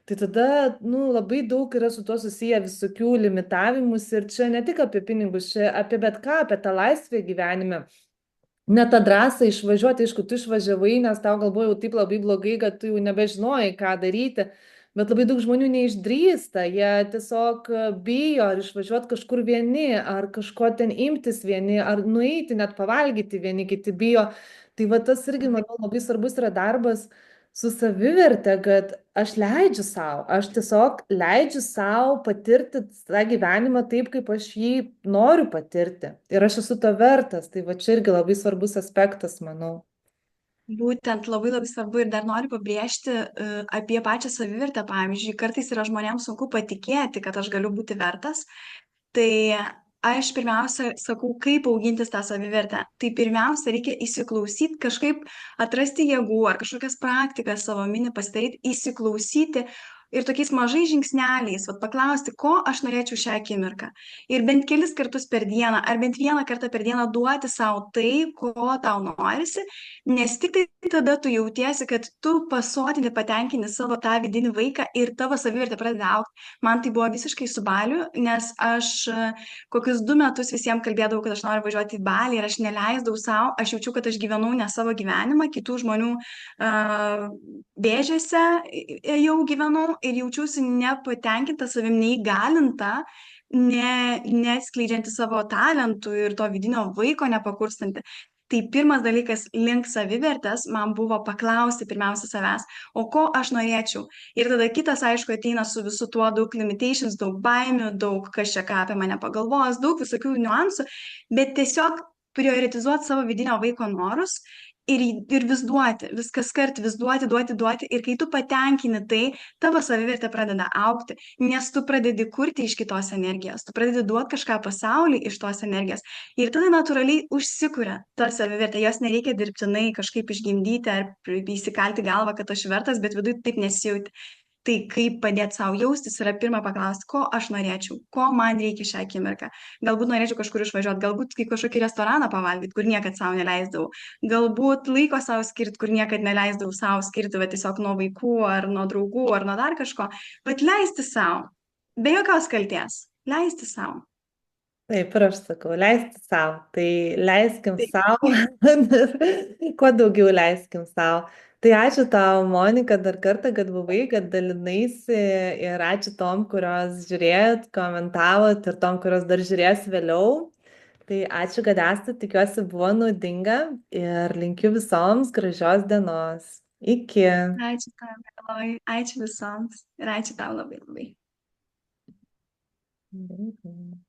tai tada nu, labai daug yra su tuo susiję visokių limitavimus ir čia ne tik apie pinigus, čia apie bet ką, apie tą laisvę gyvenime. Net tą drąsą išvažiuoti, aišku, tu išvažiavai, nes tau galvojau taip labai blogai, kad tu jau nebežinojai, ką daryti, bet labai daug žmonių neišdrįsta, jie tiesiog bijo ar išvažiuoti kažkur vieni, ar kažko ten imtis vieni, ar nueiti, net pavalgyti vieni, kiti bijo. Tai va tas irgi, manau, labai svarbus yra darbas su savivertė, kad aš leidžiu savo, aš tiesiog leidžiu savo patirti tą gyvenimą taip, kaip aš jį noriu patirti. Ir aš esu to vertas. Tai va čia irgi labai svarbus aspektas, manau. Būtent labai labai svarbu ir dar noriu pabrėžti apie pačią savivertę. Pavyzdžiui, kartais yra žmonėms sunku patikėti, kad aš galiu būti vertas. Tai aš pirmiausia sakau, kaip augintis tą savivertę. Tai pirmiausia, reikia įsiklausyti, kažkaip atrasti jėgų ar kažkokias praktikas savo mini pasidaryti, įsiklausyti ir tokiais mažais žingsneliais, vat, paklausti, ko aš norėčiau šią akimirką. Ir bent kelis kartus per dieną, ar bent vieną kartą per dieną duoti savo tai, ko tau norisi, nes tik tai tada tu jautiesi, kad tu pasotini, patenkini savo tą vidinį vaiką ir tavo savivertė pradeda augti. Man tai buvo visiškai su Baliu, nes aš kokius 2 metus visiems kalbėdavau, kad aš noriu važiuoti į Balį ir aš neleisdavau savo, aš jaučiu, kad aš gyvenau ne savo gyvenimą, kitų žmonių vėžėse jau gyvenau ir jaučiausi nepatenkinta savim, neįgalinta, neskleidžianti savo talentų ir to vidinio vaiko nepakurstanti. Tai pirmas dalykas link savivertės man buvo paklausti pirmiausia savęs, o ko aš norėčiau. Ir tada kitas, aišku, ateina su visu tuo daug limitations, daug baimių, daug kas čia ką apie mane pagalvos, daug visokių niuansų, bet tiesiog prioritizuoti savo vidinio vaiko norus ir vis duoti, viskas kart vis duoti. Ir kai tu patenkini tai, tavo savivertė pradeda augti, nes tu pradedi kurti iš kitos energijos, tu pradedi duoti kažką pasauliui iš tos energijos. Ir tada natūraliai užsikuria ta savivertė, jos nereikia dirbtinai kažkaip išgimdyti ar įsikalti galvą, kad aš vertas, bet viduje taip nesijauti. Tai kaip padėti savo jaustis yra pirmą paklausti, ko aš norėčiau, ko man reikia šią akimirką. Galbūt norėčiau kažkur išvažiuoti, galbūt į kažkokį restoraną pavalgyti, kur niekad savo neleisdavau. Galbūt laiko savo skirti, kur niekad neleisdavau savo skirti, bet tiesiog nuo vaikų ar nuo draugų ar nuo dar kažko. Bet leisti savo, be jokios kalties, leisti savo. Taip, ir aš sakau, leisti savo. Tai leiskim Tai savo, kuo daugiau leiskim savo. Tai ačiū tau, Monika, dar kartą, kad buvai, kad dalinaisi ir ačiū tom, kurios žiūrėjot, komentavot ir tom, kurios dar žiūrės vėliau. Tai ačiū, kad esate, tikiuosi buvo naudinga ir linkiu visoms gražios dienos. Iki. ačiū tau, Eloj, ačiū visoms ir ačiū tau labai labai. Mhm.